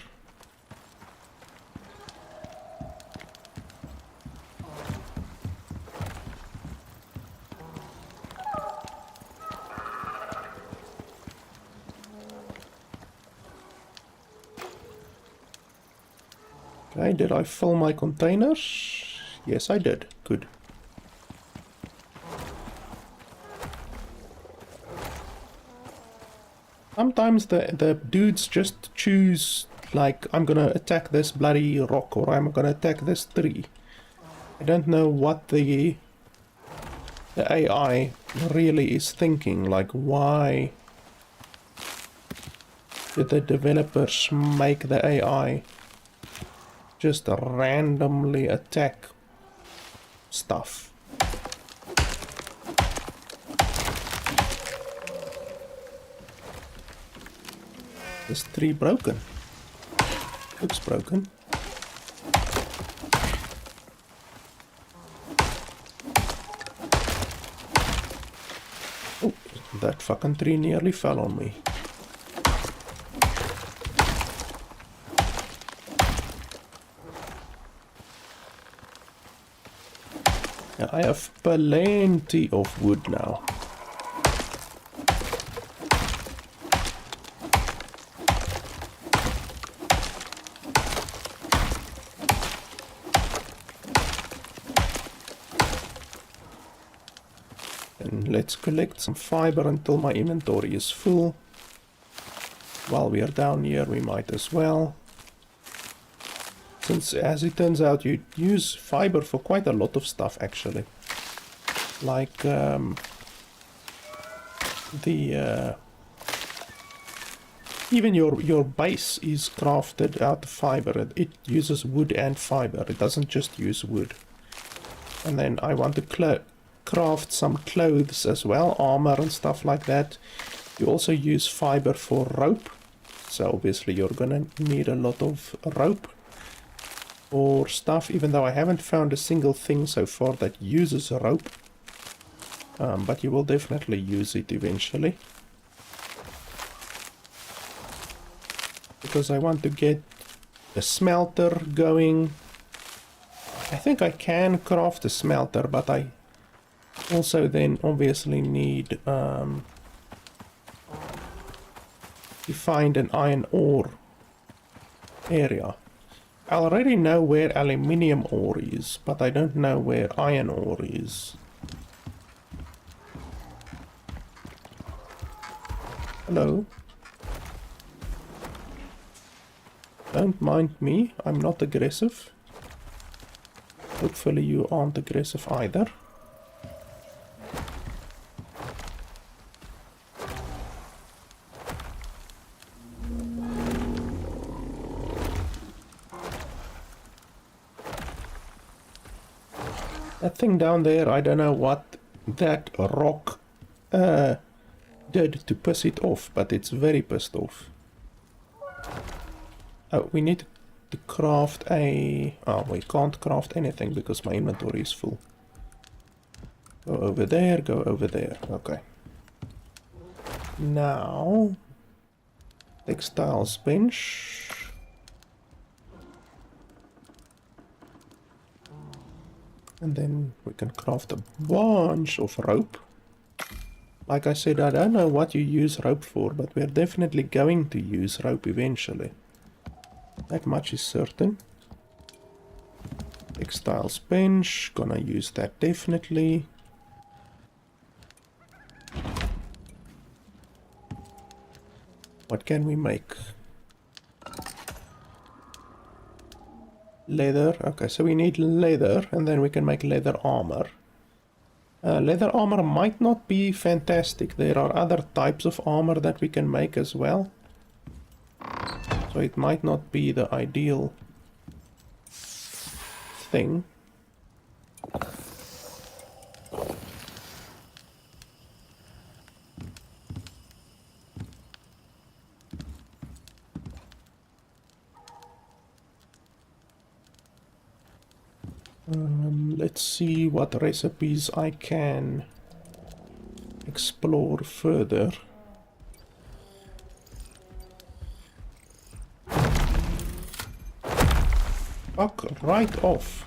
Okay, did I fill my containers? Yes, I did. Good. Sometimes the dudes just choose, like, I'm gonna attack this bloody rock, or I'm gonna attack this tree. I don't know what the AI really is thinking. Like, why did the developers make the AI just randomly attack stuff? This tree broken. Looks broken. Oh, that fucking tree nearly fell on me. Yeah, I have plenty of wood now. Let's collect some fiber until my inventory is full. While we are down here, we might as well. Since, as it turns out, you use fiber for quite a lot of stuff, actually. Like, Even your base is crafted out of fiber. It uses wood and fiber. It doesn't just use wood. And then I want to craft some clothes as well, armor and stuff like that. You also use fiber for rope. So obviously you're gonna need a lot of rope or stuff, even though I haven't found a single thing so far that uses rope. But you will definitely use it eventually. Because I want to get the smelter going. I think I can craft a smelter, but I also then obviously need to find an iron ore area. I already know where aluminium ore is, but I don't know where iron ore is. Hello? Don't mind me, I'm not aggressive. Hopefully you aren't aggressive either. That thing down there, I don't know what that rock did to piss it off, but it's very pissed off. Oh, we need to craft a... Oh, we can't craft anything because my inventory is full. Go over there, go over there. Okay. Now... textiles bench. And then we can craft a bunch of rope. Like I said, I don't know what you use rope for, but we're definitely going to use rope eventually. That much is certain. Textiles bench, gonna use that definitely. What can we make? Leather. Okay, so we need leather, and then we can make leather armor. Leather armor might not be fantastic. There are other types of armor that we can make as well. So it might not be the ideal thing. Let's see what recipes I can explore further. Fuck right off.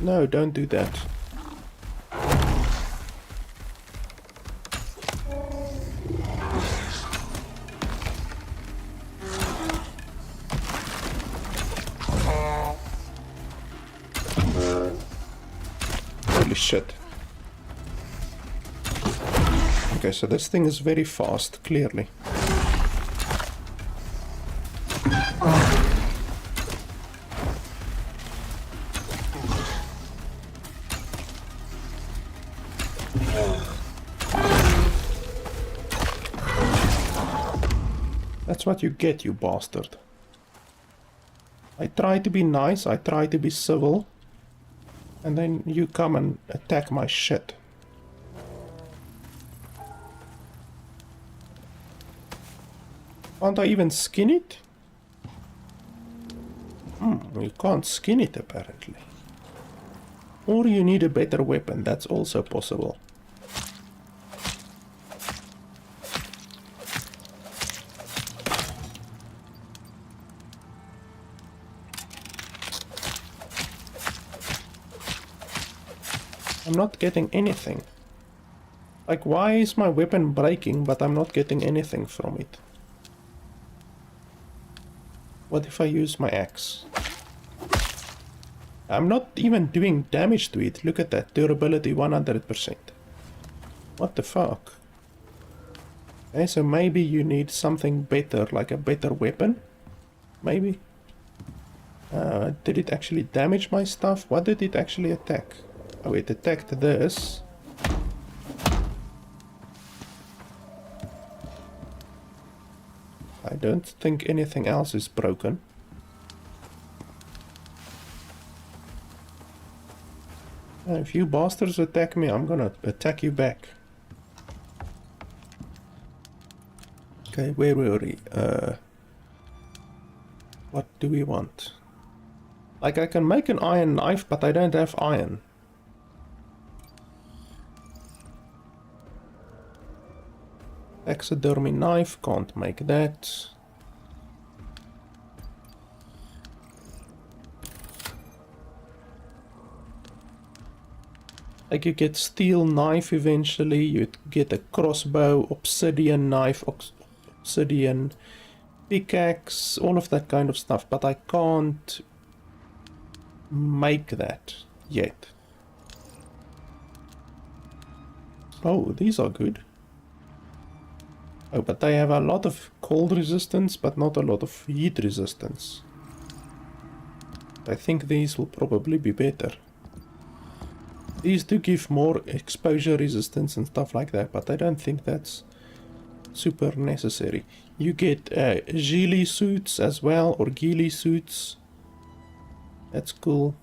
No, don't do that. Holy shit. Okay, so this thing is very fast, clearly. That's what you get, you bastard. I try to be nice, I try to be civil, and then you come and attack my shit. Can't I even skin it? You can't skin it apparently. Or you need a better weapon, that's also possible. I'm not getting anything. Like, why is my weapon breaking, but I'm not getting anything from it? What if I use my axe? I'm not even doing damage to it. Look at that. Durability 100%. What the fuck? Okay, so maybe you need something better, like a better weapon? Maybe? Did it actually damage my stuff? What did it actually attack? Oh, it attacked this. I don't think anything else is broken. If you bastards attack me, I'm gonna attack you back. Okay, where were we? What do we want? Like, I can make an iron knife, but I don't have iron. Taxidermy knife, can't make that. Like, you get steel knife eventually, you get a crossbow, obsidian knife, obsidian pickaxe, all of that kind of stuff, but I can't make that yet. Oh, these are good. Oh, but they have a lot of cold resistance, but not a lot of heat resistance. I think these will probably be better. These do give more exposure resistance and stuff like that, but I don't think that's super necessary. You get ghillie suits as well, or ghillie suits. That's cool.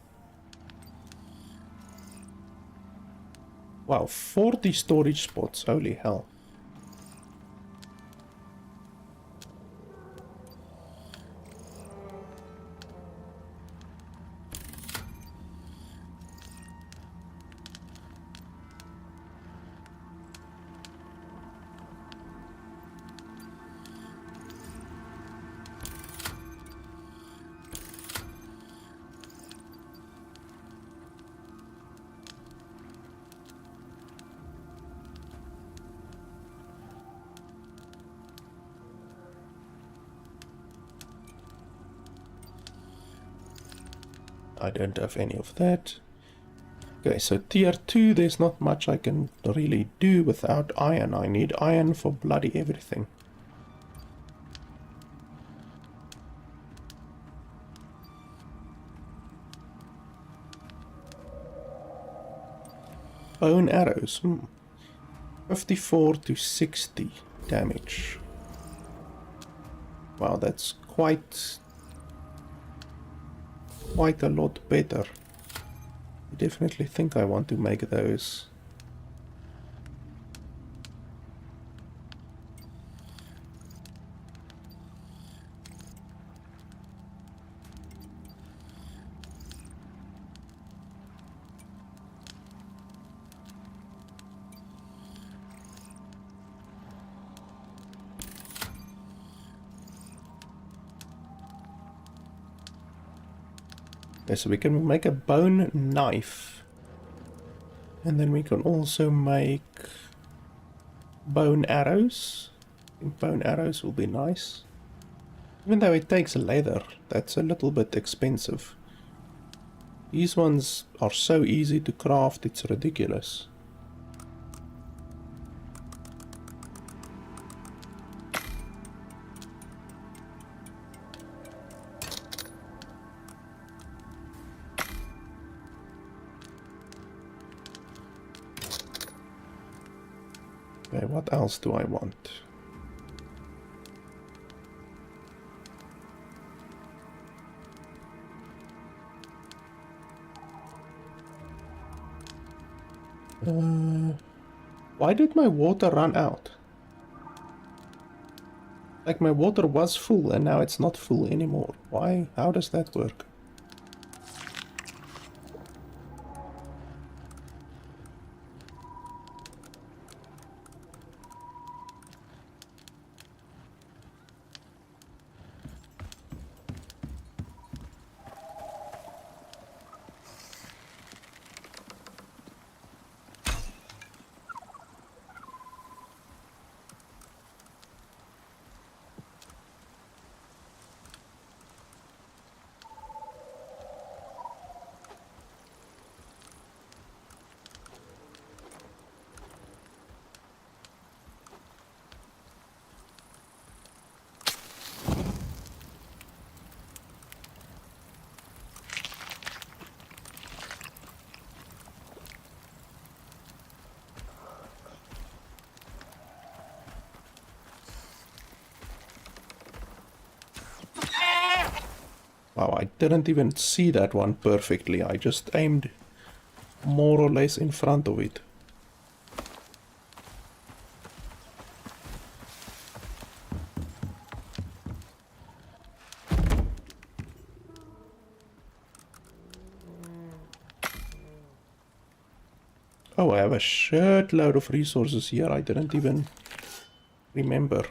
Wow, 40 storage spots, holy hell. I don't have any of that. Okay, so tier 2, there's not much I can really do without iron. I need iron for bloody everything. Bone arrows. 54 to 60 damage. Wow, that's quite a lot better. I definitely think I want to make those. Okay, so we can make a bone knife. And then we can also make bone arrows. I think bone arrows will be nice. Even though it takes leather, that's a little bit expensive. These ones are so easy to craft, it's ridiculous. Okay, what else do I want? Why did my water run out? Like, my water was full and now it's not full anymore. Why? How does that work? Oh, I didn't even see that one perfectly. I just aimed more or less in front of it. Oh, I have a shitload of resources here. I didn't even remember.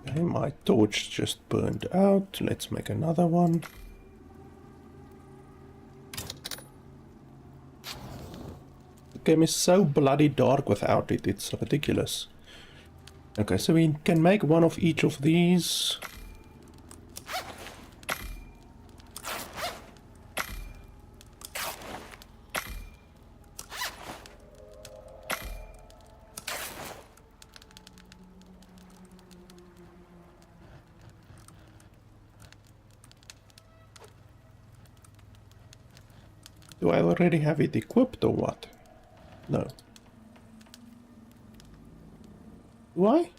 Okay, my torch just burned out. Let's make another one. The game is so bloody dark without it, it's ridiculous. Okay, so we can make one of each of these. Do I already have it equipped or what? No. Do I?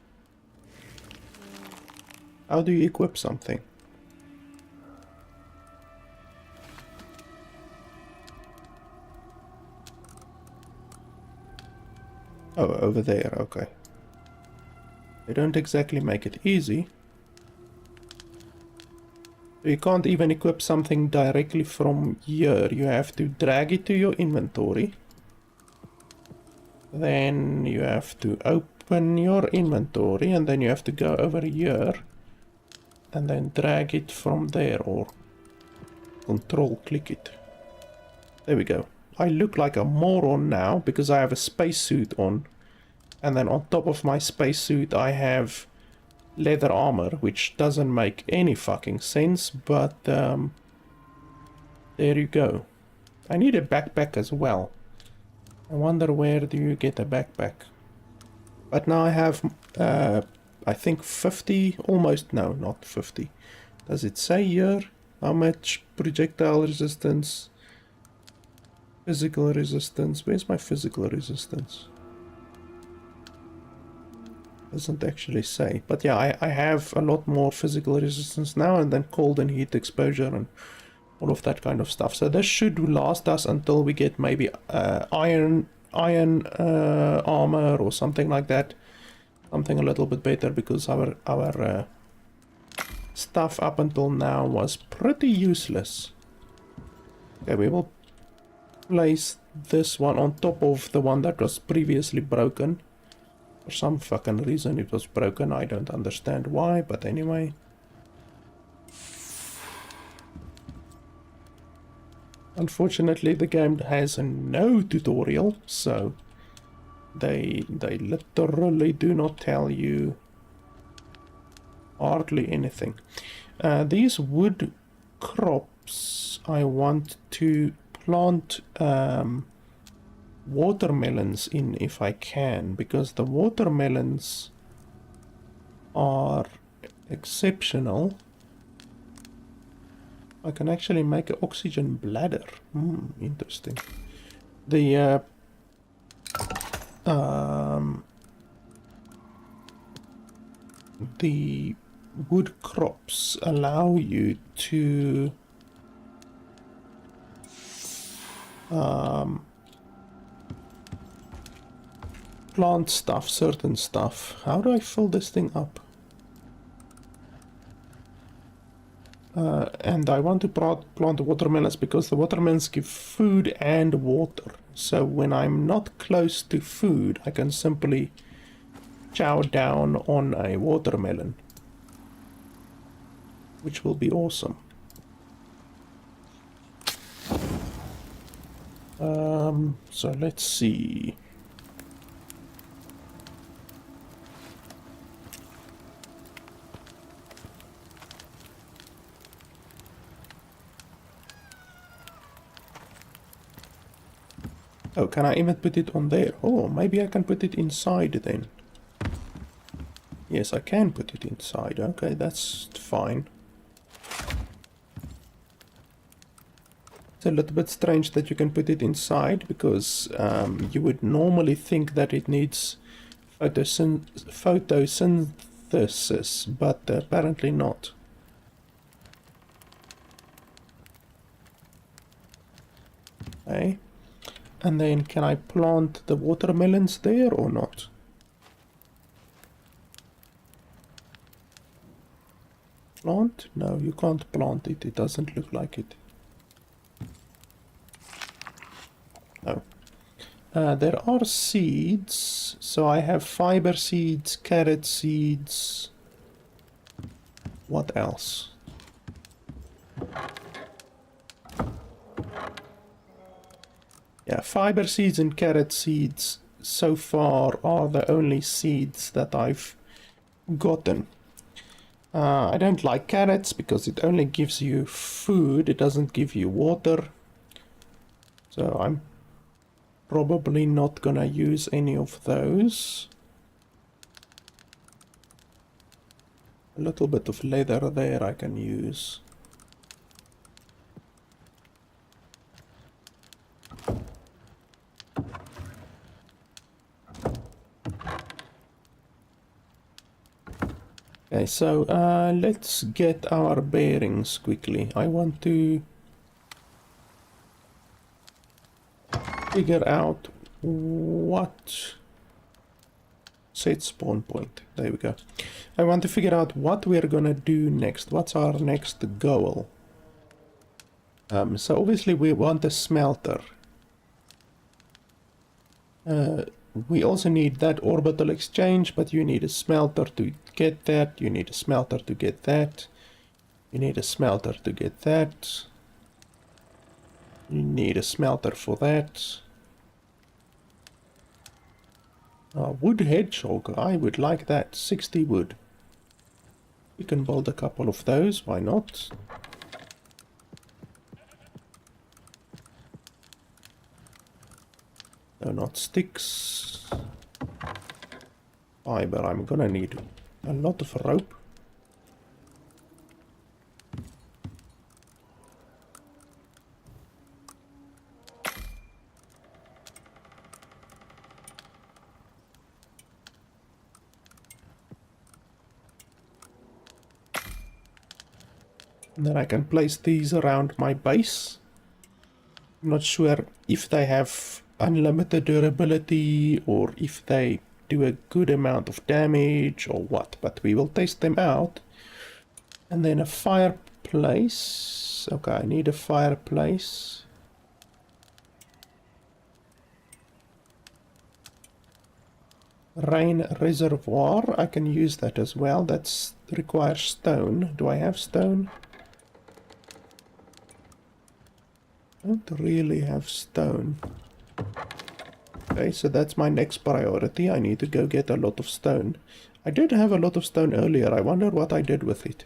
How do you equip something? Oh, over there, okay. They don't exactly make it easy. You can't even equip something directly from here. You have to drag it to your inventory. Then you have to open your inventory and then you have to go over here and then drag it from there or control click it. There we go. I look like a moron now because I have a spacesuit on, and then on top of my spacesuit I have leather armor, which doesn't make any fucking sense, but there you go. I need a backpack as well. I wonder where do you get a backpack? But now I have I think 50, almost, no, not 50. Does it say here how much projectile resistance, physical resistance? Where's my physical resistance? Doesn't actually say, but yeah, I have a lot more physical resistance now, and then cold and heat exposure and all of that kind of stuff. So this should last us until we get maybe iron armor or something like that, something a little bit better, because our stuff up until now was pretty useless. Okay, we will place this one on top of the one that was previously broken. For some fucking reason it was broken, I don't understand why, but anyway. Unfortunately the game has no tutorial, so they literally do not tell you hardly anything. These wood crops, I want to plant watermelons in if I can, because the watermelons are exceptional. I can actually make an oxygen bladder. Interesting. The wood crops allow you to plant stuff, certain stuff. How do I fill this thing up? And I want to plant watermelons because the watermelons give food and water. So when I'm not close to food, I can simply chow down on a watermelon, which will be awesome. So let's see. Oh, can I even put it on there? Oh, maybe I can put it inside then. Yes, I can put it inside. Okay, that's fine. It's a little bit strange that you can put it inside, because you would normally think that it needs photosynthesis, but apparently not. Okay. And then can I plant the watermelons there or not? Plant? No, you can't plant it. It doesn't look like it. No. There are seeds. So I have fiber seeds, carrot seeds. What else? Yeah, fiber seeds and carrot seeds so far are the only seeds that I've gotten. I don't like carrots because it only gives you food, it doesn't give you water. So I'm probably not gonna use any of those. A little bit of leather there I can use. Okay, so let's get our bearings quickly. I want to figure out what set spawn point. There we go. I want to figure out what we're gonna do next. What's our next goal? So obviously we want a smelter. We also need that orbital exchange, but you need a smelter to get that. You need a smelter to get that. You need a smelter to get that. You need a smelter for that. Wood hedgehog, I would like that. 60 wood. We can build a couple of those, why not? No, not sticks. Fiber, I'm gonna need a lot of rope. And then I can place these around my base. I'm not sure if they have unlimited durability or if they do a good amount of damage or what, but we will test them out. And then a fireplace. Okay, I need a fireplace. Rain reservoir, I can use that as well. That requires stone. Do I have stone? I don't really have stone. Okay, so that's my next priority. I need to go get a lot of stone. I did have a lot of stone earlier. I wonder what I did with it.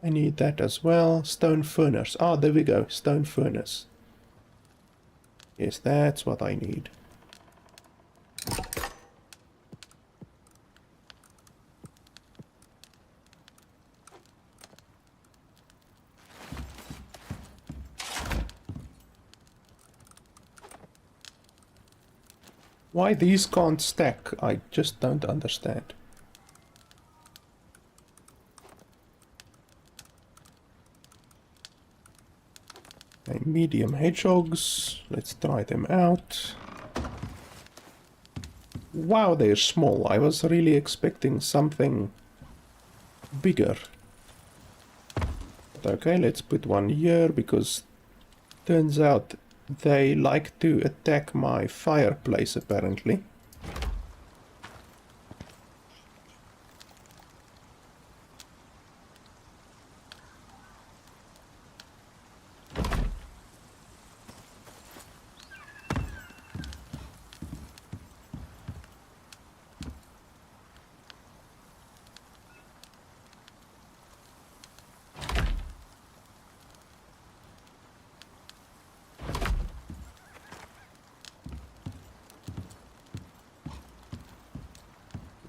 I need that as well. Stone furnace. Ah, there we go. Stone furnace. Yes, that's what I need. Why these can't stack, I just don't understand. Okay, medium hedgehogs, let's try them out. Wow, they're small. I was really expecting something bigger. But okay, let's put one here because turns out they like to attack my fireplace, apparently.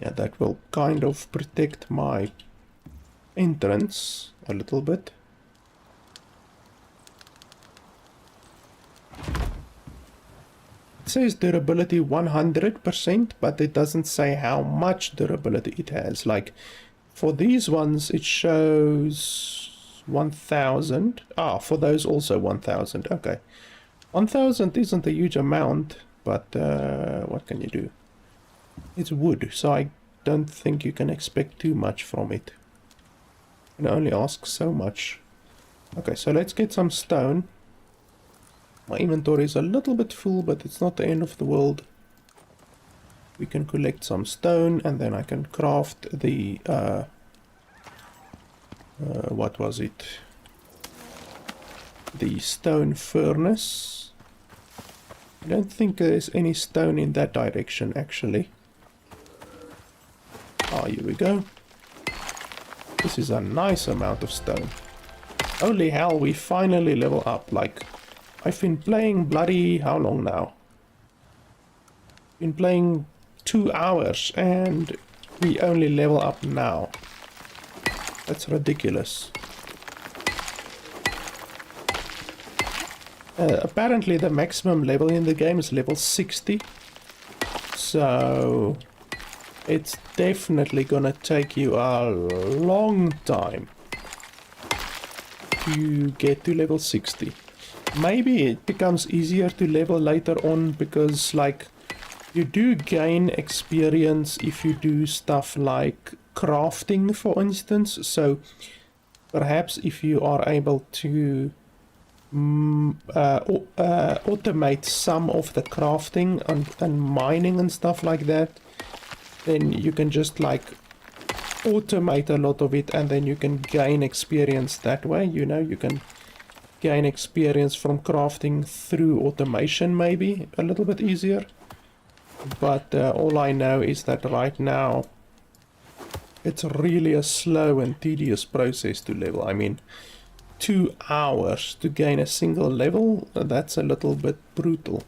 Yeah, that will kind of protect my entrance a little bit. It says durability 100%, but it doesn't say how much durability it has. Like, for these ones, it shows 1000. Ah, for those also 1000. Okay. 1000 isn't a huge amount, but what can you do? It's wood, so I don't think you can expect too much from it. You can only ask so much. Okay, so let's get some stone. My inventory is a little bit full, but it's not the end of the world. We can collect some stone, and then I can craft the what was it? The stone furnace. I don't think there's any stone in that direction, actually. Ah, here we go. This is a nice amount of stone. Holy hell, we finally level up. Like, I've been playing bloody... how long now? Been playing 2 hours and we only level up now. That's ridiculous. Apparently the maximum level in the game is level 60. So it's definitely gonna take you a long time to get to level 60. Maybe it becomes easier to level later on because, like, you do gain experience if you do stuff like crafting, for instance. So perhaps if you are able to automate some of the crafting and mining and stuff like that, then you can just like automate a lot of it, and then you can gain experience that way. You know, you can gain experience from crafting through automation, maybe a little bit easier. But all I know is that right now it's really a slow and tedious process to level. I mean, 2 hours to gain a single level, that's a little bit brutal.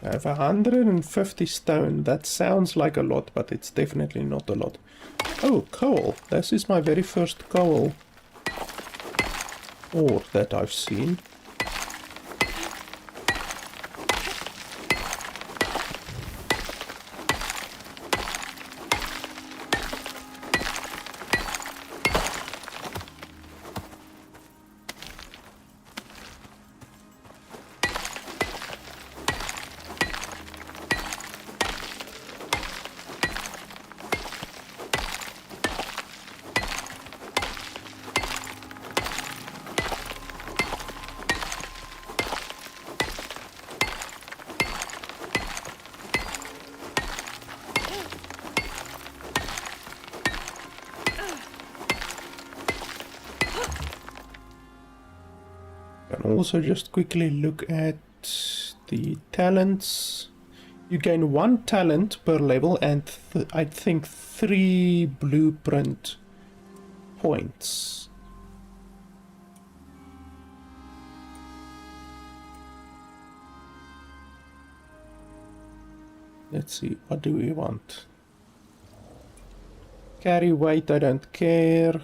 I have 150 stone. That sounds like a lot, but it's definitely not a lot. Oh, coal. This is my very first coal ore that I've seen. Also just quickly look at the talents. You gain 1 talent per level and I think 3 blueprint points. Let's see, what do we want? Carry weight, I don't care.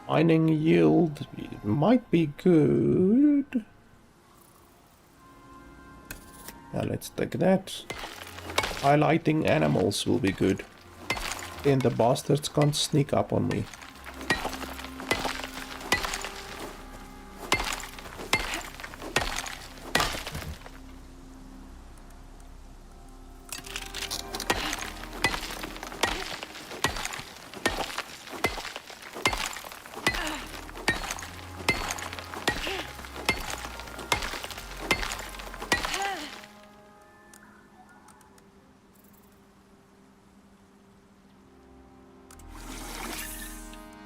Mining yield might be good. Now let's take that. Highlighting animals will be good. Then the bastards can't sneak up on me.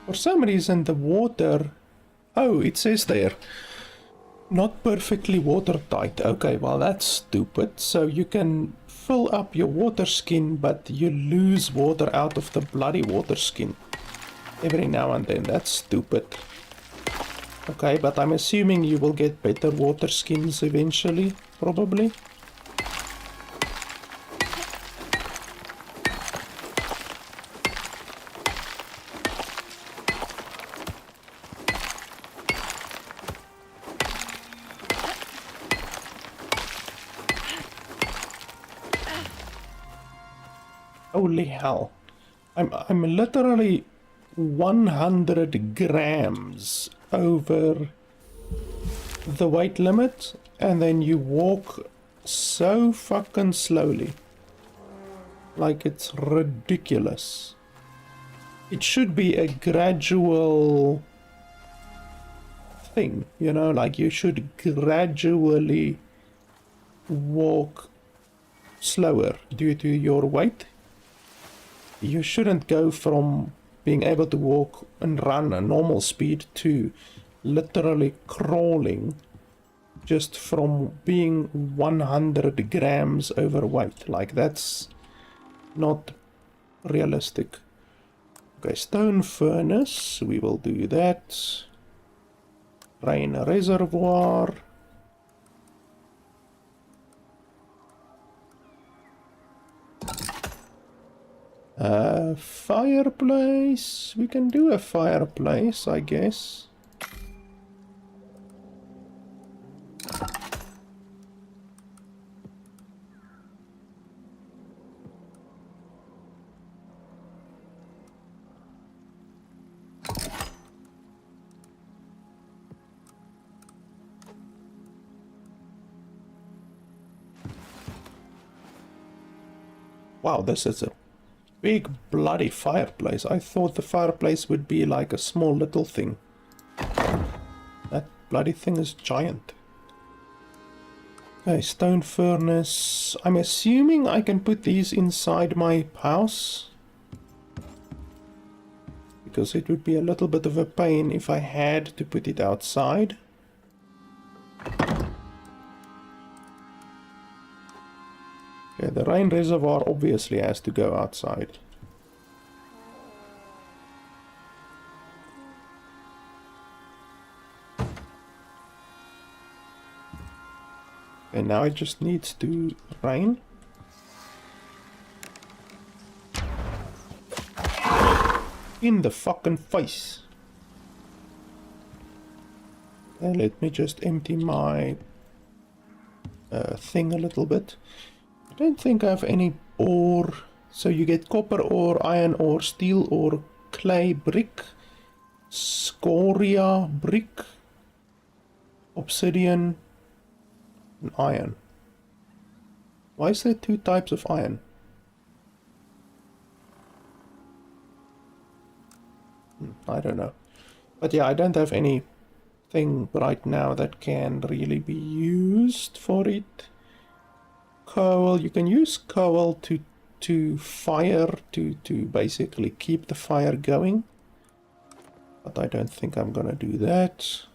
For some reason the water Oh, it says there, not perfectly watertight. Okay, well that's stupid. So you can fill up your water skin, but you lose water out of the bloody water skin every now and then. That's stupid. Okay, but I'm assuming you will get better water skins eventually, probably. Holy hell. I'm literally 100 grams over the weight limit, and then you walk so fucking slowly. Like, it's ridiculous. It should be a gradual thing, you know, like you should gradually walk slower due to your weight. You shouldn't go from being able to walk and run at normal speed to literally crawling just from being 100 grams overweight. Like, that's not realistic. Okay, stone furnace, we will do that. Rain reservoir. Fireplace. We can do a fireplace, I guess. Wow, this is a big bloody fireplace. I thought the fireplace would be like a small little thing. That bloody thing is giant. Okay, stone furnace. I'm assuming I can put these inside my house, because it would be a little bit of a pain if I had to put it outside. Okay, the rain reservoir obviously has to go outside. And now it just needs to rain. In the fucking face. And let me just empty my thing a little bit. I don't think I have any ore. So you get copper ore, iron ore, steel ore, clay brick, scoria brick, obsidian, and iron. Why is there two types of iron? I don't know. But yeah, I don't have anything right now that can really be used for it. Coal, you can use coal to fire, to basically keep the fire going. But I don't think I'm gonna do that.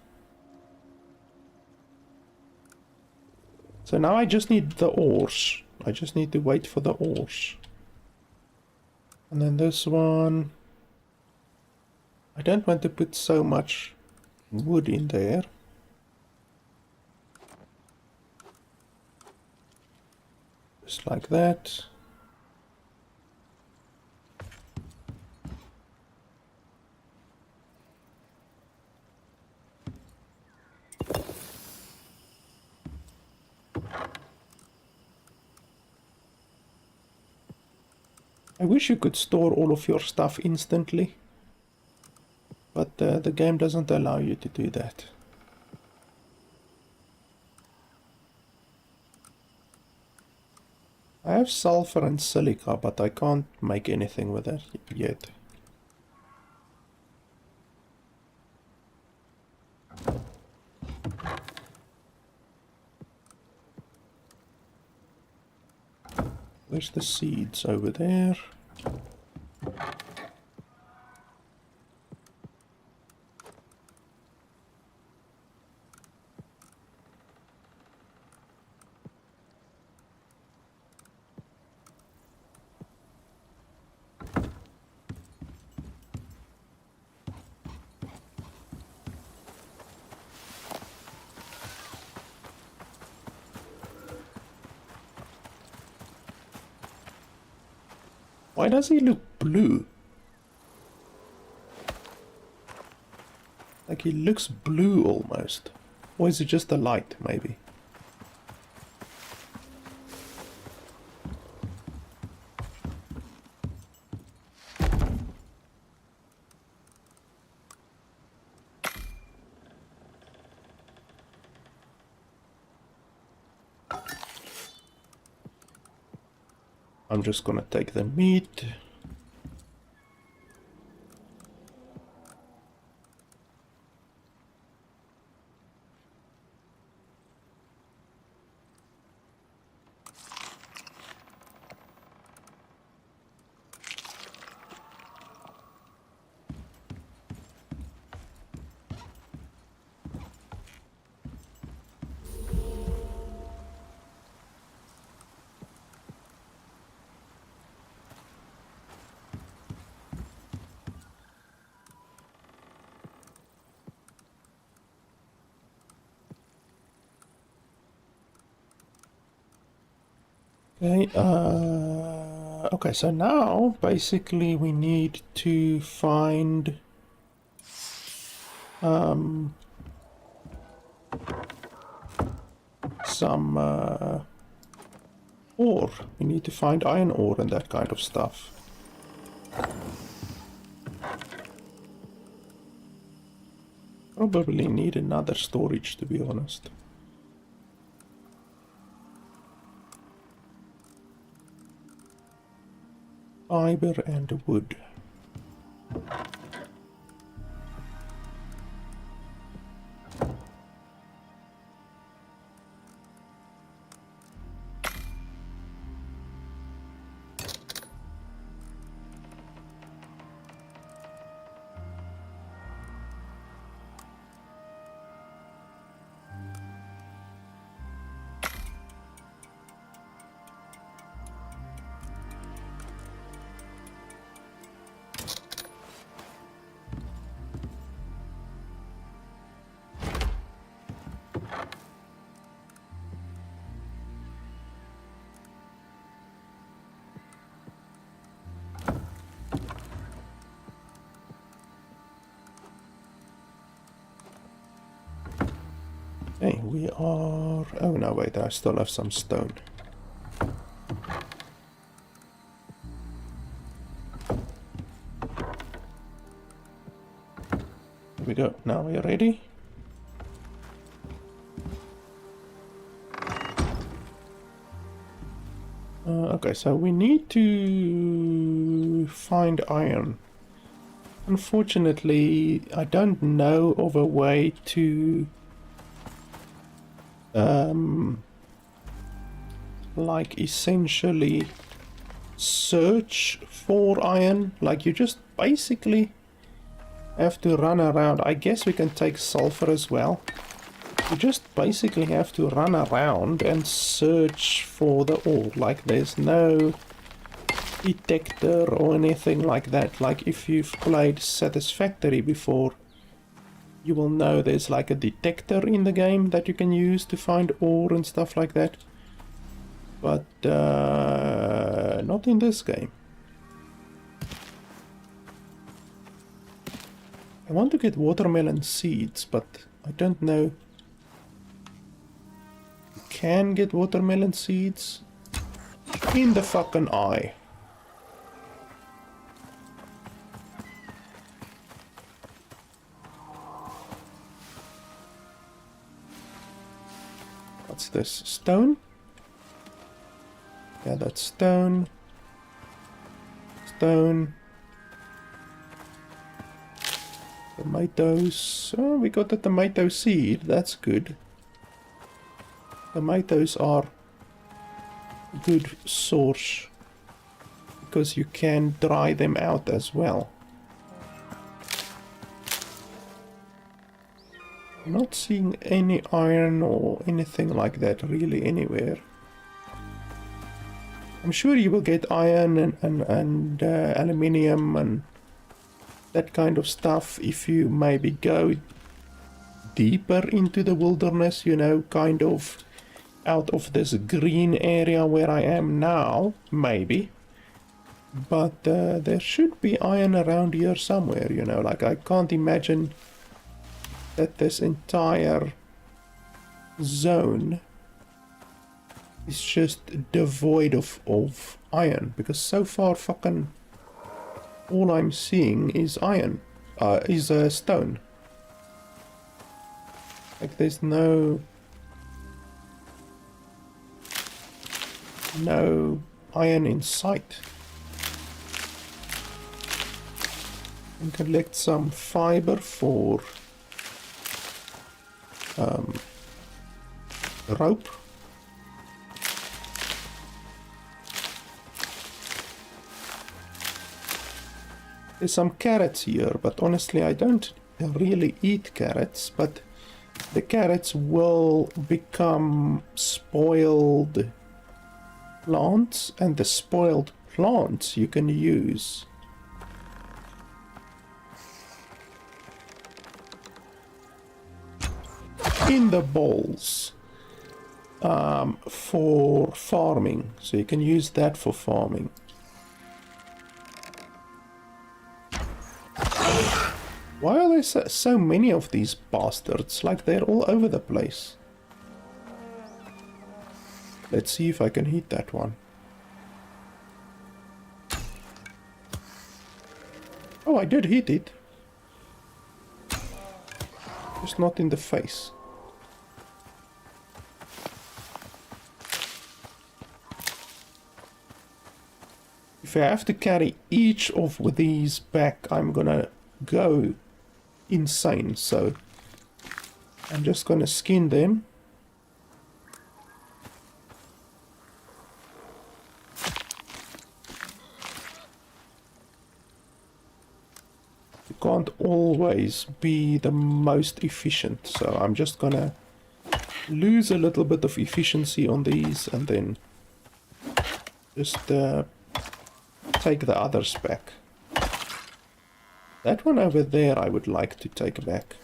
So now I just need the ores. I just need to wait for the ores. And then this one. I don't want to put so much wood in there. Just like that. I wish you could store all of your stuff instantly, but the game doesn't allow you to do that. I have sulfur and silica, but I can't make anything with that yet. Where's the seeds? Over there. Why does he look blue? Like he looks blue almost. Or is it just the light, maybe? I'm just gonna take the meat. Okay, okay, so now basically we need to find some ore. We need to find iron ore and that kind of stuff. Probably need another storage, to be honest. Fiber and wood. Okay, we are... Oh no, wait, I still have some stone. Here we go. Now we are ready. Okay, so we need to find iron. Unfortunately, I don't know of a way to like essentially search for iron. Like you just basically have to run around. I guess we can take sulfur as well. You just basically have to run around and search for the ore. Like there's no detector or anything like that. Like if you've played Satisfactory before, you will know there's like a detector in the game that you can use to find ore and stuff like that. But not in this game. I want to get watermelon seeds, but I don't know. You can get watermelon seeds in the fucking eye. What's this? Stone? Yeah, that's stone. Stone. Tomatoes. Oh, we got the tomato seed. That's good. Tomatoes are a good source because you can dry them out as well. I'm not seeing any iron or anything like that really anywhere. I'm sure you will get iron and aluminium and that kind of stuff if you maybe go deeper into the wilderness, you know, kind of out of this green area where I am now, maybe. But there should be iron around here somewhere, you know, like I can't imagine that this entire zone is just devoid of iron, because so far fucking all I'm seeing is iron, is stone. Like there's no iron in sight. And collect some fiber for rope. There's some carrots here, but honestly I don't really eat carrots, but the carrots will become spoiled plants, and the spoiled plants you can use in the bowls for farming, so you can use that for farming. Why are there so many of these bastards? Like they're all over the place. Let's see if I can hit that one. Oh, I did hit it. Just not in the face. If I have to carry each of these back, I'm gonna go insane, so I'm just gonna skin them. You can't always be the most efficient, so I'm just gonna lose a little bit of efficiency on these and then just take the others back. That one over there I would like to take back.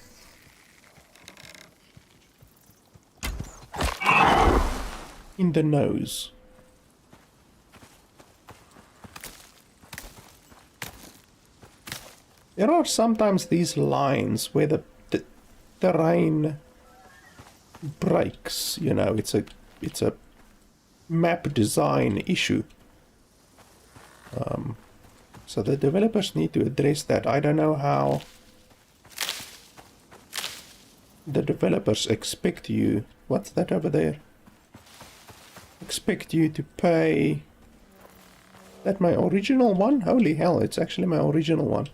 In the nose. There are sometimes these lines where the terrain breaks, you know, it's a map design issue. So the developers need to address that. I don't know how the developers expect you... What's that over there? Expect you to pay... That my original one? Holy hell, it's actually my original one.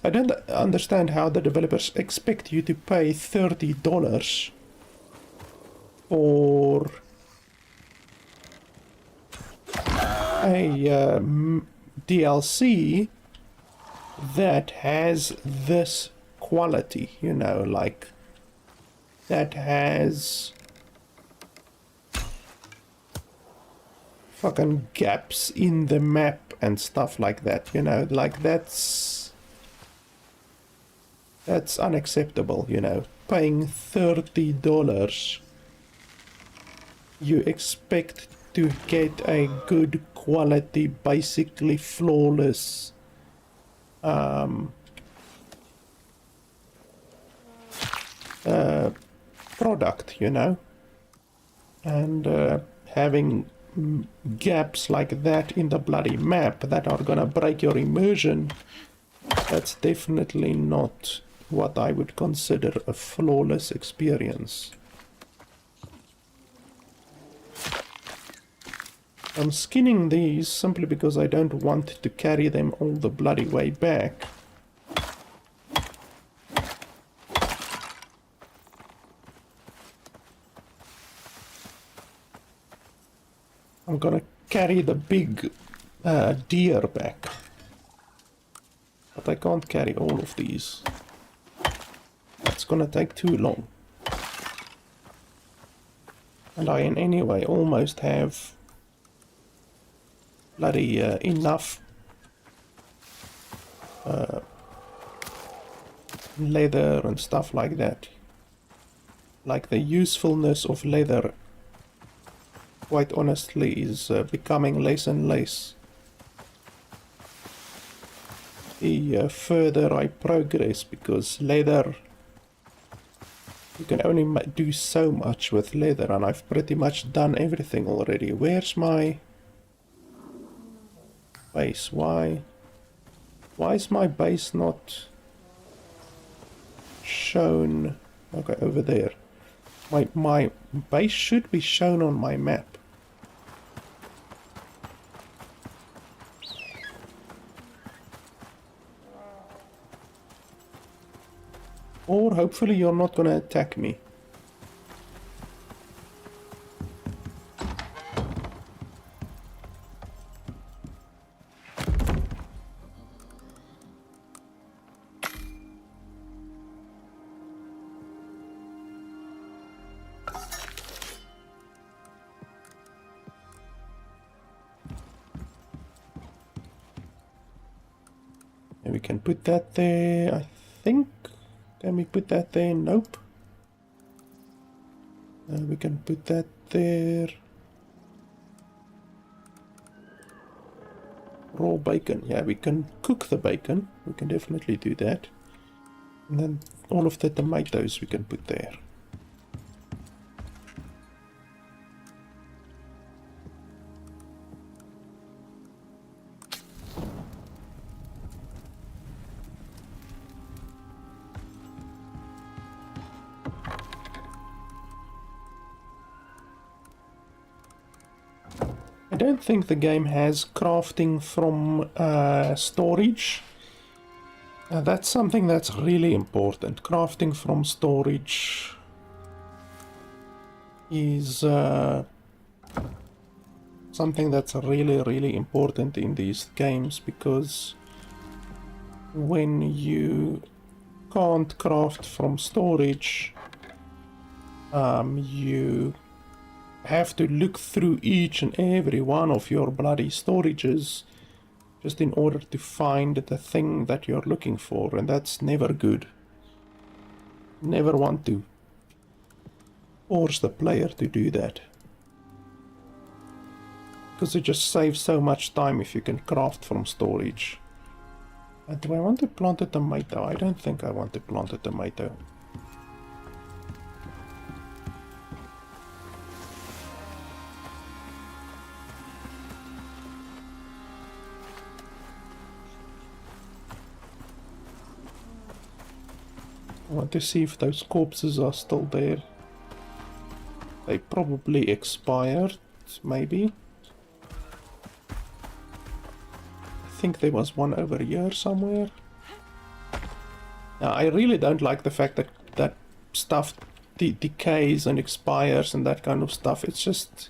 I don't understand how the developers expect you to pay $30 for a DLC that has this quality, you know, like that has fucking gaps in the map and stuff like that, you know, like that's unacceptable, you know. Paying $30, you expect to get a good quality, basically flawless product, you know, and having gaps like that in the bloody map that are gonna break your immersion, that's definitely not what I would consider a flawless experience. I'm skinning these simply because I don't want to carry them all the bloody way back. I'm gonna carry the big deer back. But I can't carry all of these. That's gonna take too long. And I in any way almost have bloody enough leather and stuff like that. Like the usefulness of leather, quite honestly, is becoming less and less. the further I progress, because leather, you can only do so much with leather, and I've pretty much done everything already. Where's my base? Why is my base not shown? Okay, over there. My base should be shown on my map. Or hopefully you're not gonna attack me. And we can put that there, I think. Can we put that there? Nope. We can put that there. Raw bacon. Yeah, we can cook the bacon. We can definitely do that. And then all of the tomatoes we can put there. I don't think the game has crafting from storage. That's something that's really important. Crafting from storage is something that's really important in these games, because when you can't craft from storage, you have to look through each and every one of your bloody storages just in order to find the thing that you're looking for, and that's never good. Never want to force the player to do that, because it just saves so much time if you can craft from storage. Do I want to plant a tomato? I don't think I want to plant a tomato. I want to see if those corpses are still there. They probably expired, maybe. I think there was one over here somewhere. Now, I really don't like the fact that stuff decays and expires and that kind of stuff. It's just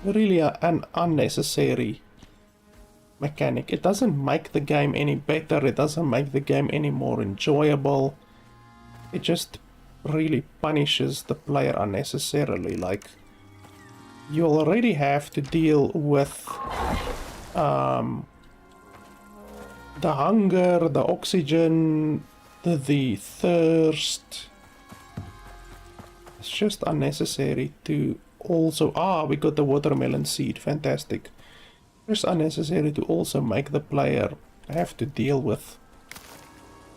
really an unnecessary mechanic. It doesn't make the game any better. It doesn't make the game any more enjoyable. It just really punishes the player unnecessarily. Like, you already have to deal with the hunger, the oxygen, the thirst. It's just unnecessary to also... we got the watermelon seed. Fantastic. It's unnecessary to also make the player have to deal with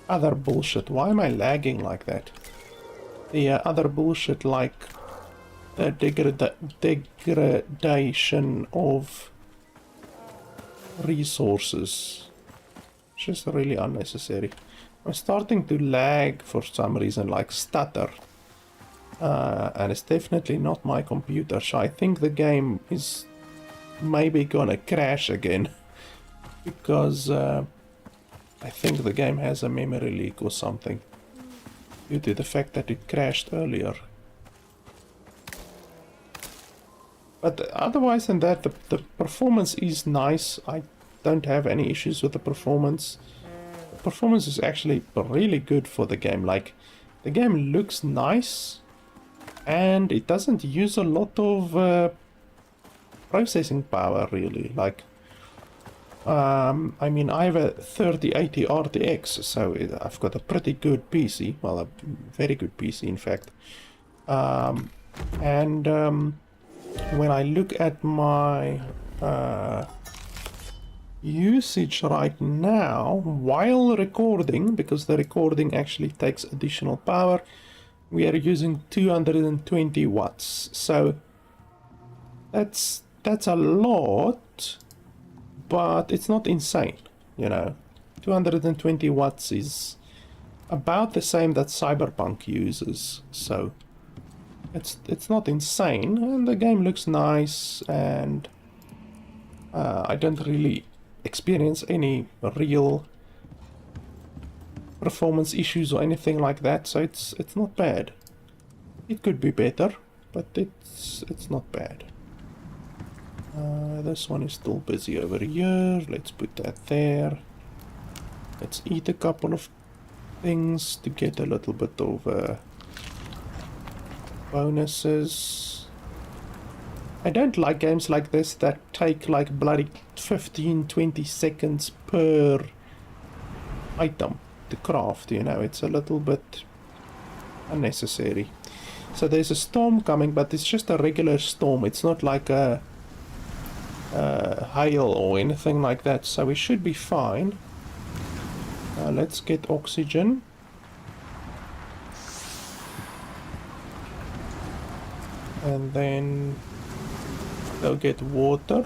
other bullshit. Why am I lagging like that? The other bullshit, like the degradation of resources. It's just really unnecessary. I'm starting to lag for some reason, like stutter. And it's definitely not my computer, so I think the game is maybe gonna crash again. Because I think the game has a memory leak or something, due to the fact that it crashed earlier. But otherwise than that, the performance is nice. I don't have any issues with the performance. The performance is actually really good for the game. Like, the game looks nice, and it doesn't use a lot of processing power, really. Like, I mean, I have a 3080 RTX, so I've got a pretty good PC. Well, a very good PC, in fact. When I look at my usage right now while recording, because the recording actually takes additional power, we are using 220 watts. So that's a lot, but it's not insane, you know. 220 watts is about the same that Cyberpunk uses, so it's not insane, and the game looks nice, and I don't really experience any real performance issues or anything like that, so it's not bad. It could be better, but it's not bad. This one is still busy over here. Let's put that there. Let's eat a couple of things to get a little bit of bonuses. I don't like games like this that take like bloody 15-20 seconds per item to craft, you know. It's a little bit unnecessary. So there's a storm coming, but it's just a regular storm. It's not like a hail or anything like that, so we should be fine. Let's get oxygen. And then they'll get water.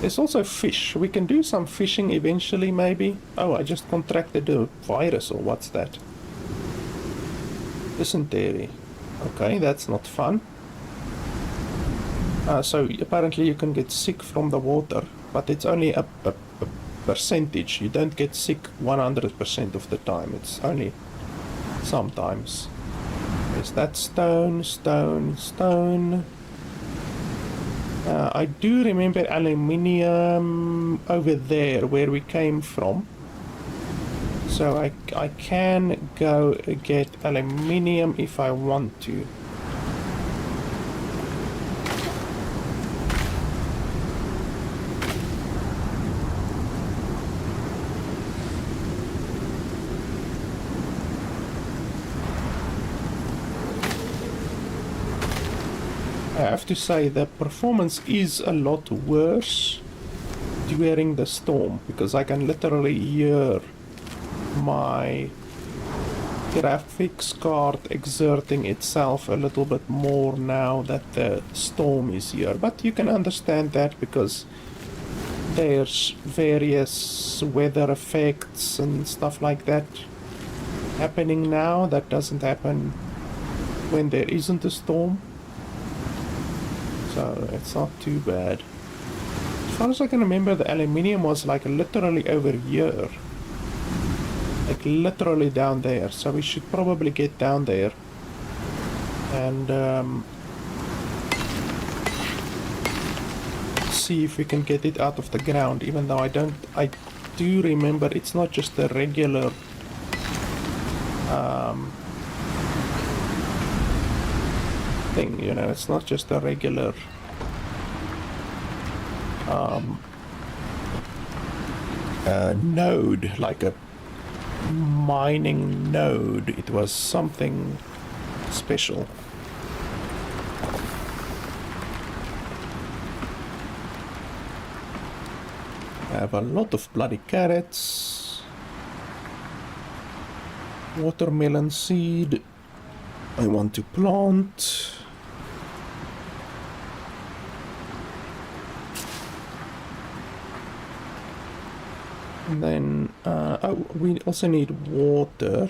There's also fish. We can do some fishing eventually, maybe. Oh, I just contracted a virus, or what's that? Dysentery. Okay, that's not fun. So apparently you can get sick from the water, but it's only a percentage. You don't get sick 100% of the time. It's only sometimes. Is that stone, stone, stone? I do remember aluminium over there where we came from. So I can go get aluminium if I want to. I have to say the performance is a lot worse during the storm, because I can literally hear my graphics card exerting itself a little bit more now that the storm is here. But you can understand that because there's various weather effects and stuff like that happening now that doesn't happen when there isn't a storm. So it's not too bad. As far as I can remember, the aluminium was like literally over here. Like literally down there. So we should probably get down there and see if we can get it out of the ground, even though I do remember it's not just a regular thing, you know. It's not just a regular node, like a mining node. It was something special. I have a lot of bloody carrots, watermelon seed I want to plant. And then, oh, we also need water.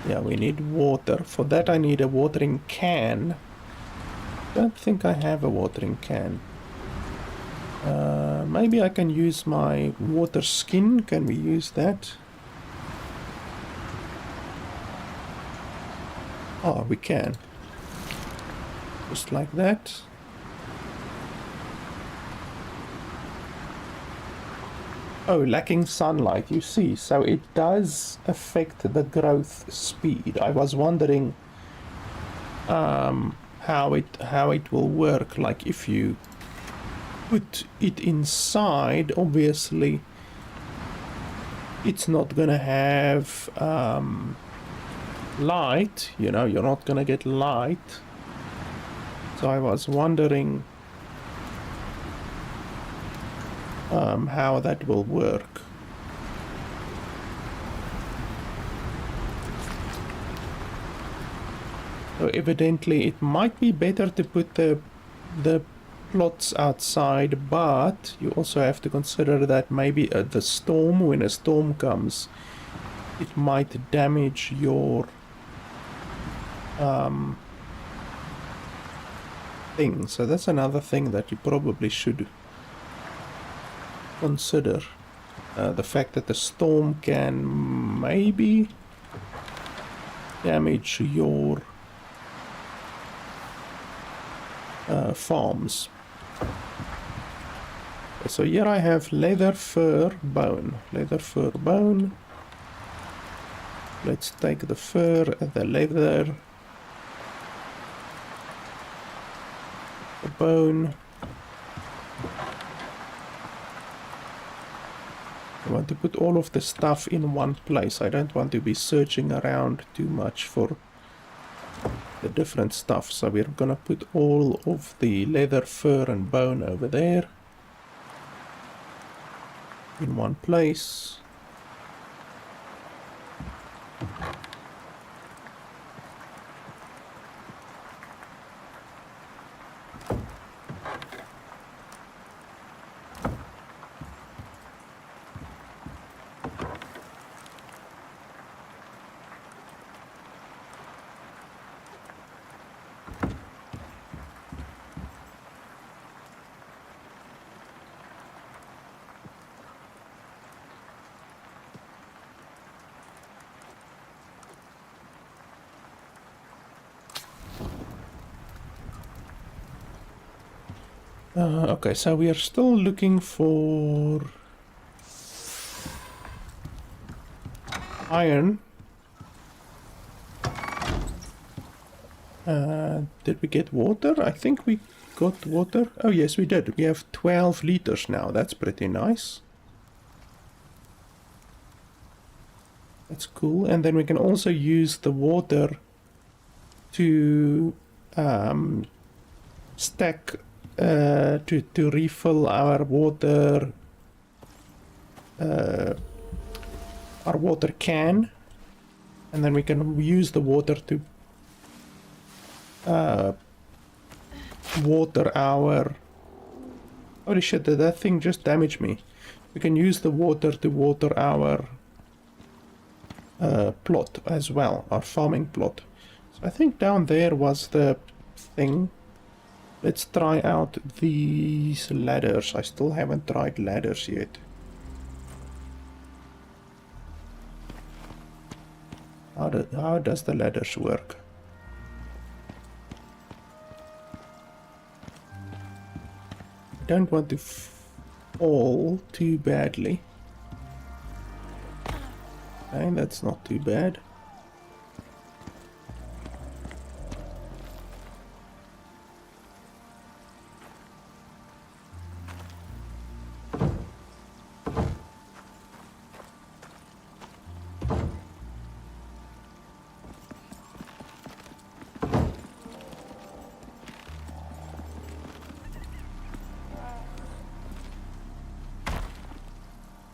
Yeah, we need water. For that I need a watering can. Don't think I have a watering can. Maybe I can use my water skin. Can we use that? Oh, we can. Just like that. Oh, lacking sunlight, you see. So it does affect the growth speed. I was wondering how it will work. Like if you put it inside, obviously it's not gonna have light, you know, you're not gonna get light. So I was wondering how that will work. So evidently it might be better to put the plots outside, but you also have to consider that maybe the storm, when a storm comes, it might damage your thing. So that's another thing that you probably should consider. The fact that the storm can maybe damage your farms. So here I have leather, fur, bone. Leather, fur, bone. Let's take the fur, the leather, the bone. I want to put all of the stuff in one place. I don't want to be searching around too much for the different stuff. So we're gonna put all of the leather, fur and bone over there in one place. Okay, so we are still looking for iron. Did we get water? I think we got water. Oh yes, we did. We have 12 liters now. That's pretty nice. That's cool. And then we can also use the water to stack to refill our water can, and then we can use the water to water our... Holy shit, did that thing just damage me? We can use the water to water our plot as well, our farming plot. So I think down there was the thing. Let's try out these ladders. I still haven't tried ladders yet. How does the ladders work? I don't want to fall too badly. Okay, that's not too bad.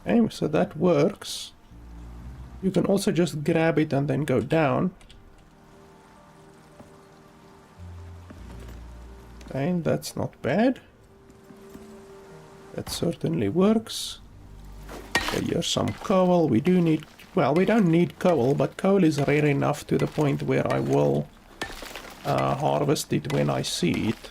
Okay, so that works. You can also just grab it and then go down. Okay, that's not bad. That certainly works. Okay, here's some coal. We do need... Well, we don't need coal, but coal is rare enough to the point where I will harvest it when I see it.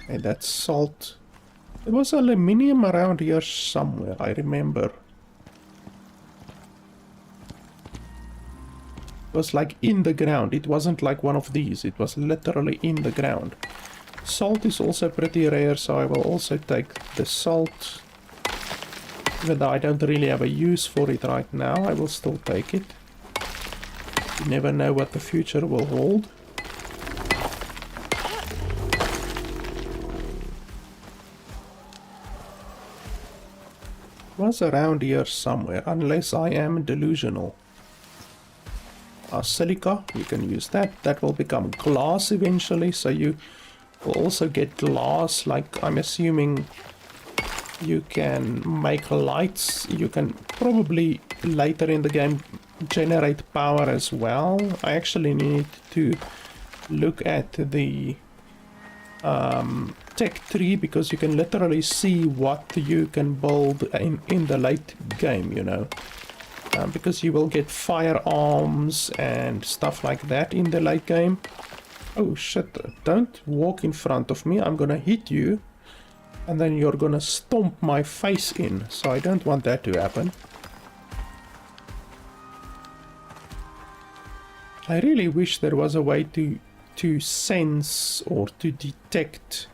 Okay, that's salt. There was aluminium around here somewhere, I remember. It was like in the ground. It wasn't like one of these. It was literally in the ground. Salt is also pretty rare, so I will also take the salt. Even though I don't really have a use for it right now, I will still take it. You never know what the future will hold. was around here somewhere, unless I am delusional. Silica, you can use that. That will become glass eventually, so you will also get glass. Like, I'm assuming you can make lights. You can probably later in the game generate power as well. I actually need to look at the tech tree, because you can literally see what you can build in the late game, you know. Because you will get firearms and stuff like that in the late game. Oh shit, don't walk in front of me, I'm gonna hit you. And then you're gonna stomp my face in, so I don't want that to happen. I really wish there was a way to sense or to detect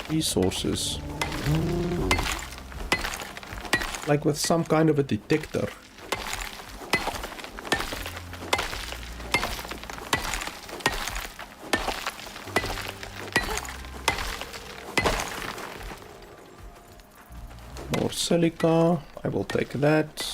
resources. Like with some kind of a detector. More silica, I will take that.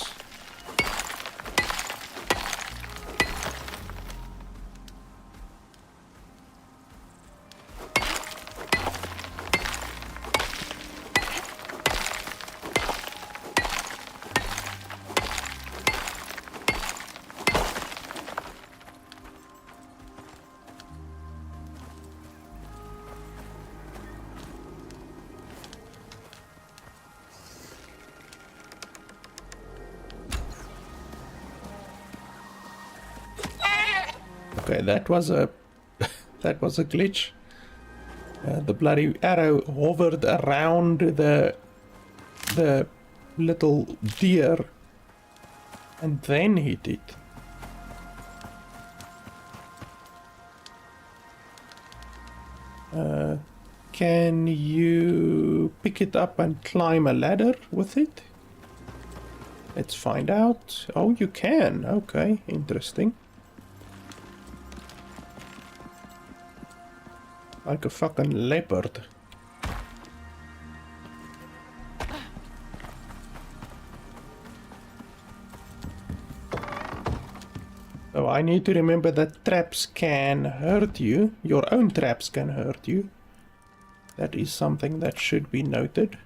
Okay, that was a that was a glitch. The bloody arrow hovered around the little deer and then hit it. Can you pick it up and climb a ladder with it? Let's find out. Oh, you can. Okay, interesting. Like a fucking leopard. So I need to remember that traps can hurt you. Your own traps can hurt you. That is something that should be noted.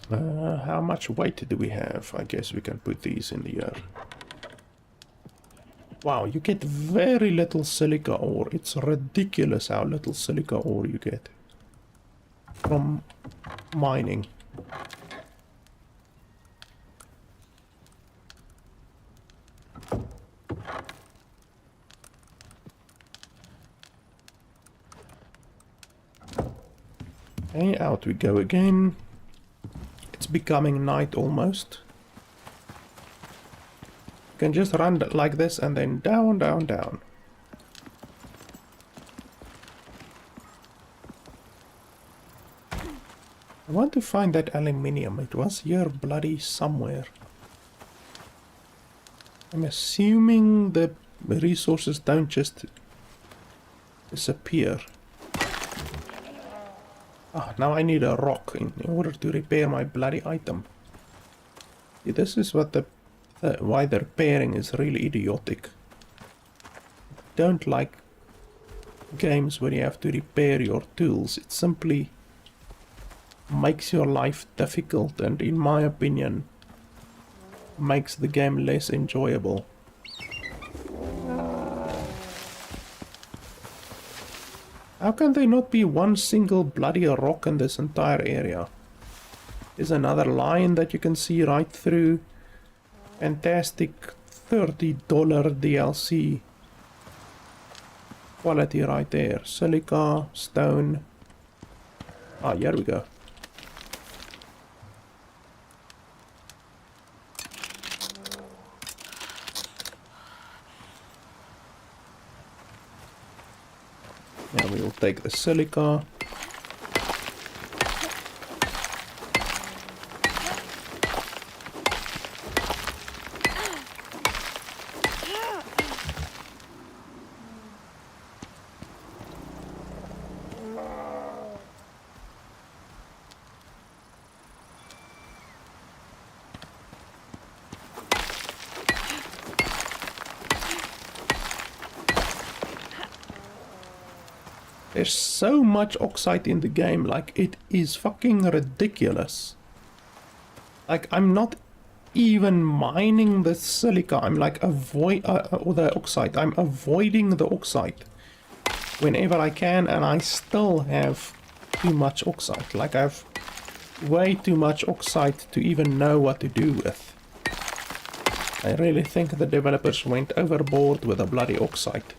How much weight do we have? I guess we can put these in the air. Wow, you get very little silica ore. It's ridiculous how little silica ore you get from mining. Okay, out we go again. It's becoming night almost. You can just run like this and then down, down, down. I want to find that aluminium. It was here bloody somewhere. I'm assuming the resources don't just disappear. Ah, now I need a rock in order to repair my bloody item. See, this is what why the repairing is really idiotic. Don't like games where you have to repair your tools. It simply makes your life difficult and, in my opinion, makes the game less enjoyable. How can there not be one single bloody rock in this entire area? There's another line that you can see right through. Fantastic $30 DLC. quality right there. Silica, stone. Ah, here we go. Now we will take the silica. There's so much oxide in the game, like it is fucking ridiculous. Like I'm not even mining the silica, I'm like or the oxide. I'm avoiding the oxide whenever I can, and I still have too much oxide. Like I have way too much oxide to even know what to do with. I really think the developers went overboard with the bloody oxide.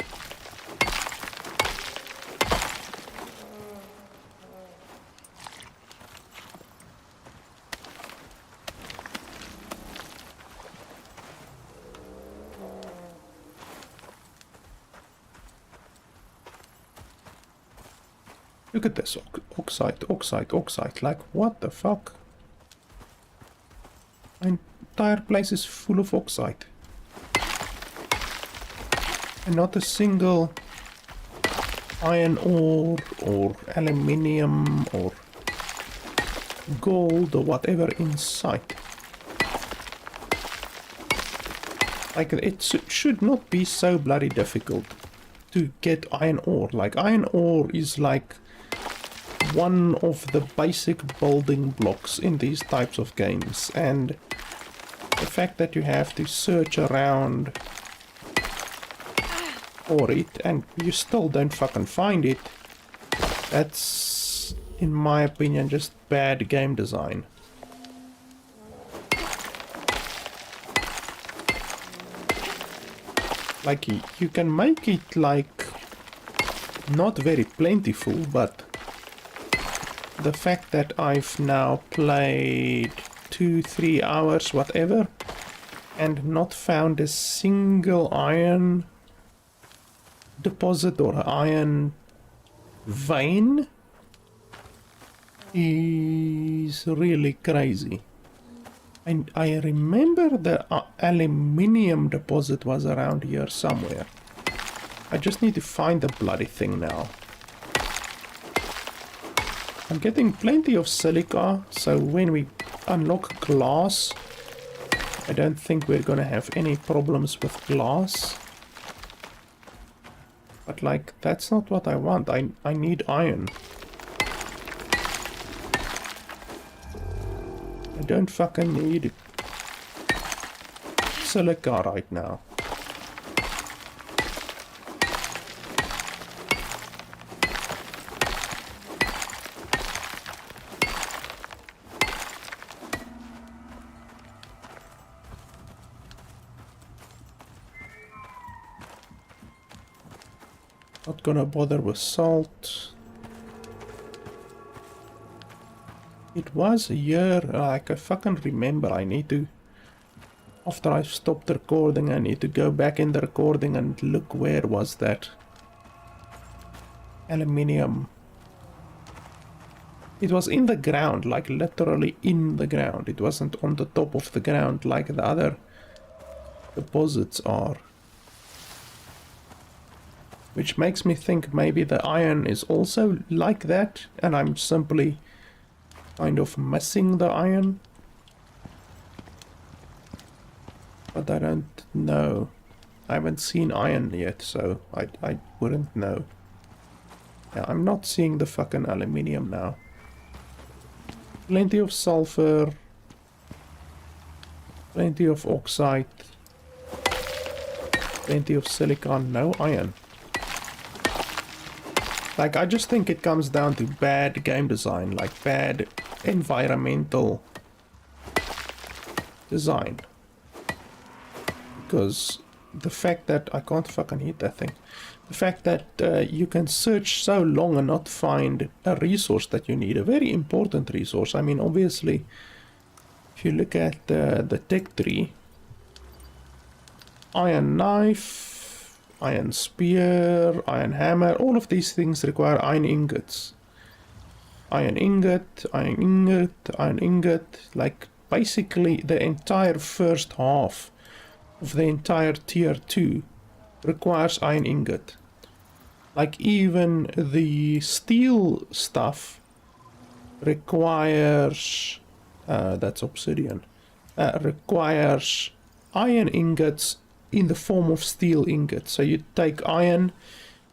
Look at this, oxide, like what the fuck? My entire place is full of oxide. And not a single iron ore or aluminium or gold or whatever in sight. Like it should not be so bloody difficult to get iron ore. Like iron ore is like one of the basic building blocks in these types of games, and the fact that you have to search around for it and you still don't fucking find it, that's, in my opinion, just bad game design. Like you can make it like not very plentiful, but the fact that I've now played 2-3 hours, whatever, and not found a single iron deposit or iron vein is really crazy. And I remember the aluminium deposit was around here somewhere. I just need to find the bloody thing now. I'm getting plenty of silica, so when we unlock glass, I don't think we're gonna have any problems with glass. But like, that's not what I want. I need iron. I don't fucking need silica right now. Not gonna bother with salt. It was a year, like I fucking remember. I need to, after I stopped recording, I need to go back in the recording and look where was that aluminium. It was in the ground, like literally in the ground. It wasn't on the top of the ground like the other deposits are. Which makes me think maybe the iron is also like that, and I'm simply kind of missing the iron. But I don't know. I haven't seen iron yet, so I wouldn't know. Yeah, I'm not seeing the fucking aluminium now. Plenty of sulfur. Plenty of oxide. Plenty of silicon, no iron. Like, I just think it comes down to bad game design, like bad environmental design. Because the fact that I can't fucking hit that thing. The fact that you can search so long and not find a resource that you need, a very important resource. I mean, obviously, if you look at the tech tree, iron knife, iron spear, iron hammer, all of these things require iron ingots. Iron ingot, iron ingot, iron ingot, like basically the entire first half of the entire tier 2 requires iron ingot. Like even the steel stuff requires, that's obsidian, requires iron ingots in the form of steel ingots. So you take iron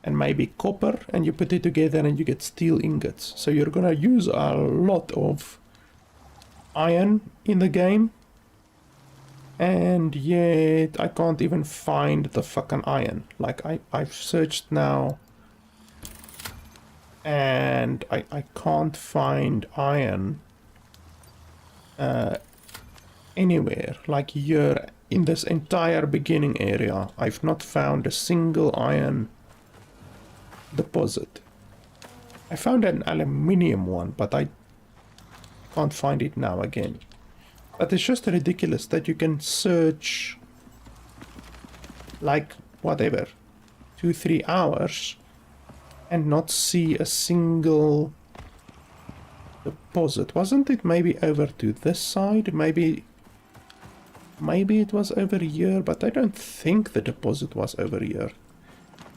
and maybe copper and you put it together and you get steel ingots. So you're gonna use a lot of iron in the game, and yet I can't even find the fucking iron. Like I've searched now and I can't find iron anywhere. Like here in this entire beginning area, I've not found a single iron deposit. I found an aluminium one, but I can't find it now again. But it's just ridiculous that you can search like whatever 2-3 hours and not see a single deposit. Wasn't it maybe over to this side? Maybe it was over here, but I don't think the deposit was over here.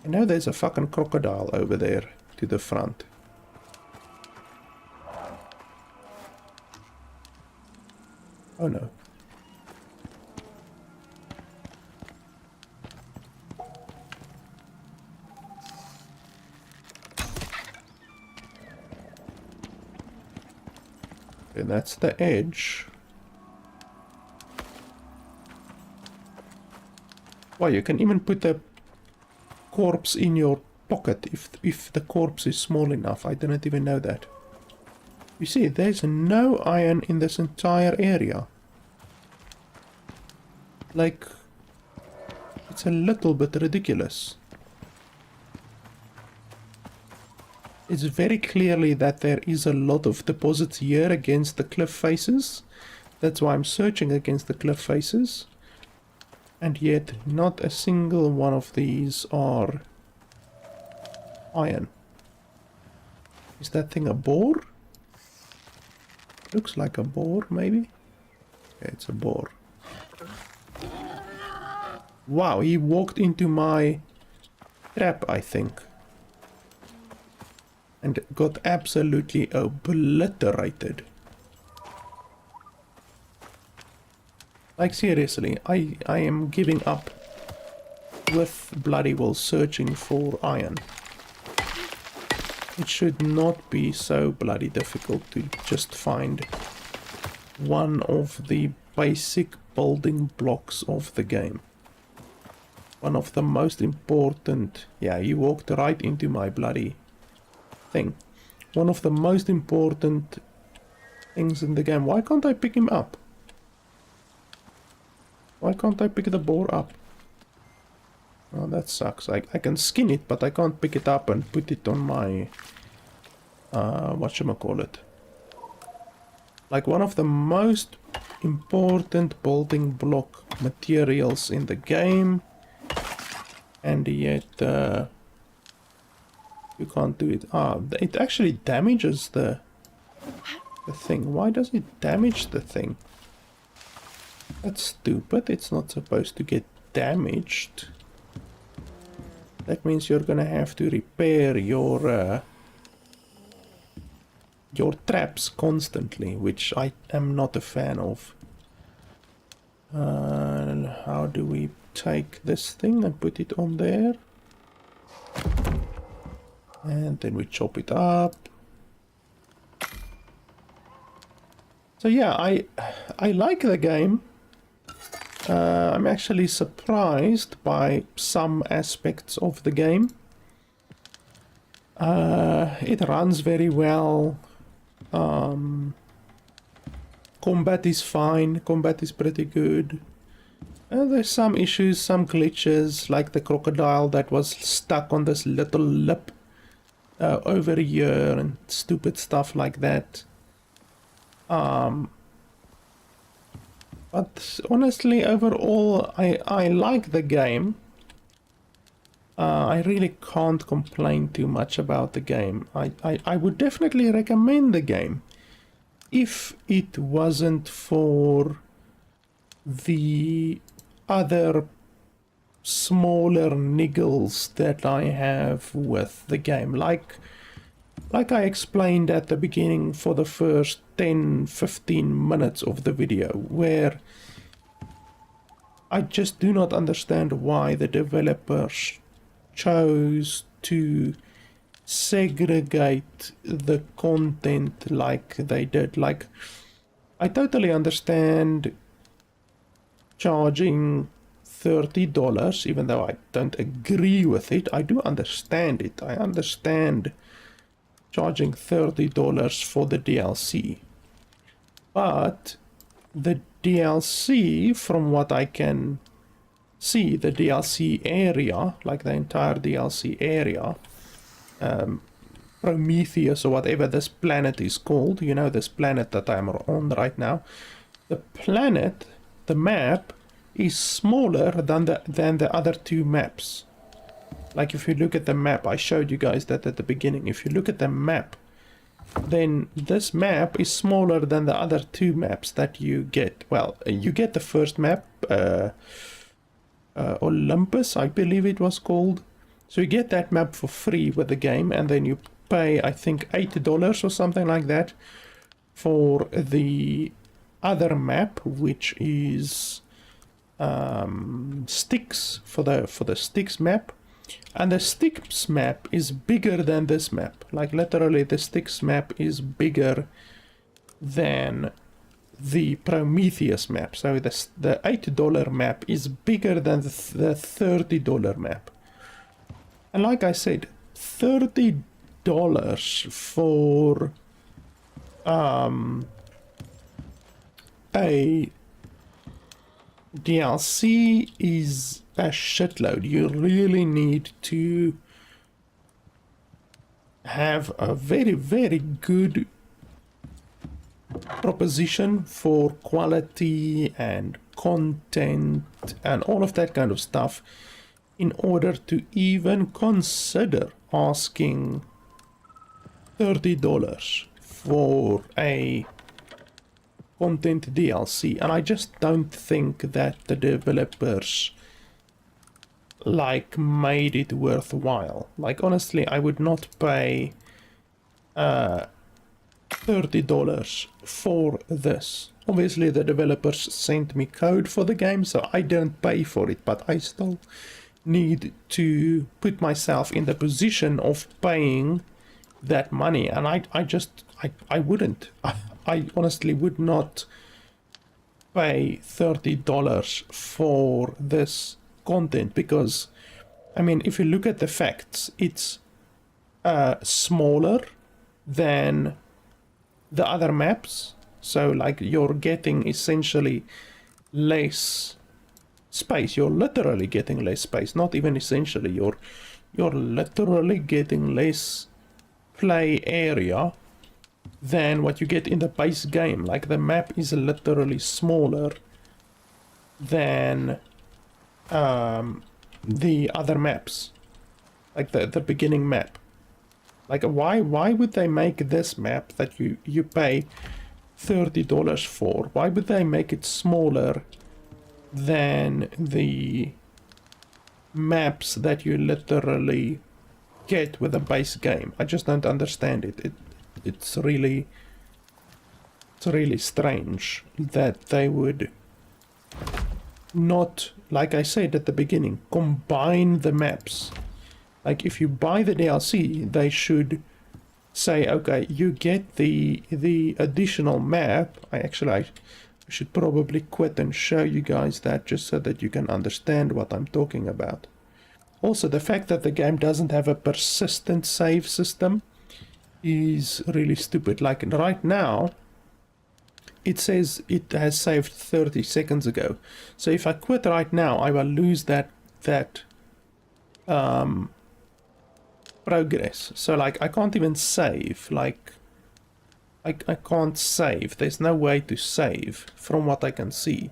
I know there's a fucking crocodile over there to the front. Oh no. And that's the edge. Well, you can even put the corpse in your pocket if the corpse is small enough. I didn't even know that. You see, there's no iron in this entire area. Like, it's a little bit ridiculous. It's very clearly that there is a lot of deposits here against the cliff faces. That's why I'm searching against the cliff faces. And yet, not a single one of these are iron. Is that thing a boar? Looks like a boar, maybe? Yeah, it's a boar. Wow, he walked into my trap, I think. And got absolutely obliterated. Like seriously, I am giving up with bloody well searching for iron. It should not be so bloody difficult to just find one of the basic building blocks of the game. One of the most important... Yeah, he walked right into my bloody thing. One of the most important things in the game. Why can't I pick him up? Why can't I pick the boar up? Oh, that sucks. I can skin it, but I can't pick it up and put it on my... whatchamacallit. Like one of the most important building block materials in the game. And yet... you can't do it. Ah, it actually damages the thing. Why does it damage the thing? That's stupid. It's not supposed to get damaged. That means you're gonna have to repair your traps constantly, which I am not a fan of. How do we take this thing and put it on there? And then we chop it up. So yeah, I like the game. I'm actually surprised by some aspects of the game. It runs very well. Combat is fine. Combat is pretty good. There's some issues, some glitches, like the crocodile that was stuck on this little lip over here and stupid stuff like that. But honestly, overall, I like the game. I really can't complain too much about the game. I would definitely recommend the game if it wasn't for the other smaller niggles that I have with the game. Like I explained at the beginning for the first 10-15 minutes of the video, where I just do not understand why the developers chose to segregate the content like they did. Like, I totally understand charging $30, even though I don't agree with it. I do understand it. I understand charging $30 for the DLC. But the DLC, from what I can see, the DLC area, like the entire DLC area, Prometheus or whatever this planet is called, you know, this planet that I'm on right now, the planet, the map, is smaller than the other two maps. Like, if you look at the map, I showed you guys that at the beginning. If you look at the map, then this map is smaller than the other two maps that you get. Well, you get the first map, Olympus, I believe it was called. So you get that map for free with the game, and then you pay, I think, $8 or something like that for the other map, which is Styx, for the Styx map. And the Styx map is bigger than this map. Like, literally, the Styx map is bigger than the Prometheus map. So the $8 map is bigger than the $30 map. And like I said, $30 for a DLC is a shitload. You really need to have a very, very good proposition for quality and content and all of that kind of stuff in order to even consider asking $30 for a content DLC. And I just don't think that the developers made it worthwhile. Like, honestly, I would not pay $30 for this. Obviously, the developers sent me code for the game, so I didn't pay for it, but I still need to put myself in the position of paying that money, and I wouldn't. I honestly would not pay $30 for this content, because, I mean, if you look at the facts, it's smaller than the other maps. So, like, you're getting essentially less space. You're literally getting less space. Not even essentially. You're literally getting less play area than what you get in the base game. Like, the map is literally smaller than the other maps, like the beginning map. Like, why would they make this map that you pay $30 for? Why would they make it smaller than the maps that you literally get with the base game? I just don't understand it. It's really strange that they would not, like I said at the beginning, combine the maps. Like, if you buy the DLC, they should say, okay, you get the additional map. I should probably quit and show you guys that, just so that you can understand what I'm talking about. Also, the fact that the game doesn't have a persistent save system is really stupid. Like, right now, it says it has saved 30 seconds ago. So if I quit right now, I will lose that progress. So like I can't even save. Like I can't save. There's no way to save from what I can see.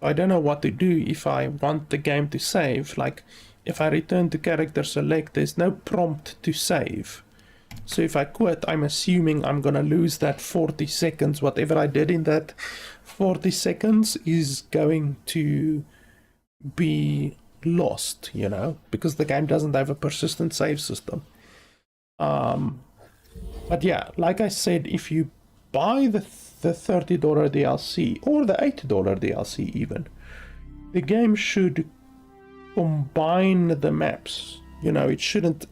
I don't know what to do if I want the game to save. Like if I return to character select, there's no prompt to save. So if I quit, I'm assuming I'm gonna lose that 40 seconds. Whatever I did in that 40 seconds is going to be lost, you know, because the game doesn't have a persistent save system. But yeah, like I said, if you buy the $30 DLC or the $8 DLC even, the game should combine the maps. You know, it shouldn't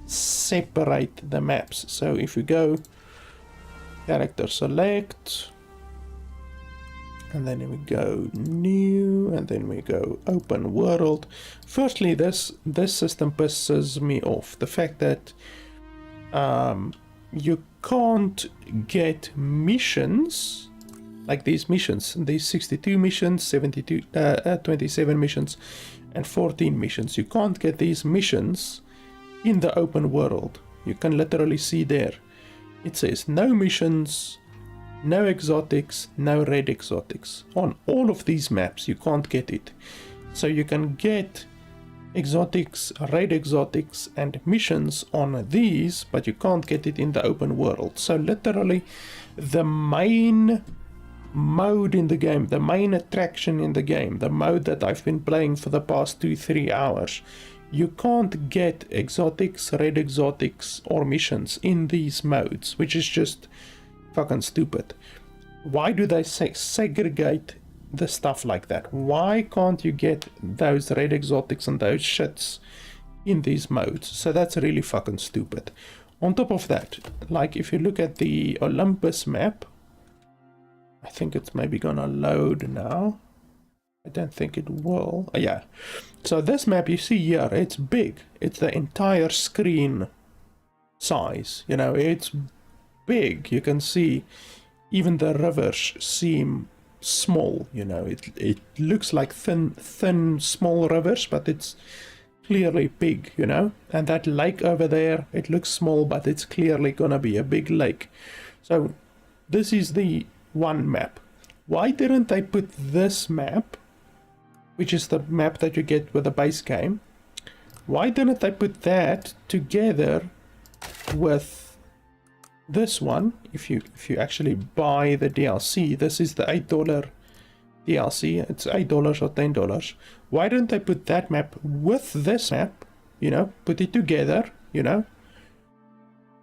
separate the maps. So if we go character select, and then we go new, and then we go open world. Firstly, this system pisses me off. The fact that you can't get missions, like these missions, these 62 missions, 72, 27 missions, and 14 missions. You can't get these missions in the open world. You can literally see there. It says no missions, no exotics, no red exotics. On all of these maps, you can't get it. So you can get exotics, red exotics, and missions on these, but you can't get it in the open world. So literally, the main mode in the game, the main attraction in the game, the mode that I've been playing for the past 2-3 hours, you can't get exotics, red exotics, or missions in these modes, which is just fucking stupid. Why do they segregate the stuff like that? Why can't you get those red exotics and those shits in these modes? So that's really fucking stupid. On top of that, like if you look at the Olympus map, I think it's maybe gonna load now. I don't think it will. Yeah. So this map you see here, it's big. It's the entire screen size. You know, it's big. You can see even the rivers seem small. You know, it looks like thin small rivers, but it's clearly big, you know. And that lake over there, it looks small, but it's clearly gonna be a big lake. So this is the one map. Why didn't they put this map, which is the map that you get with the base game, why didn't they put that together with this one? If you actually buy the DLC, this is the $8 DLC, it's $8 or $10. Why didn't they put that map with this map, you know, put it together, you know?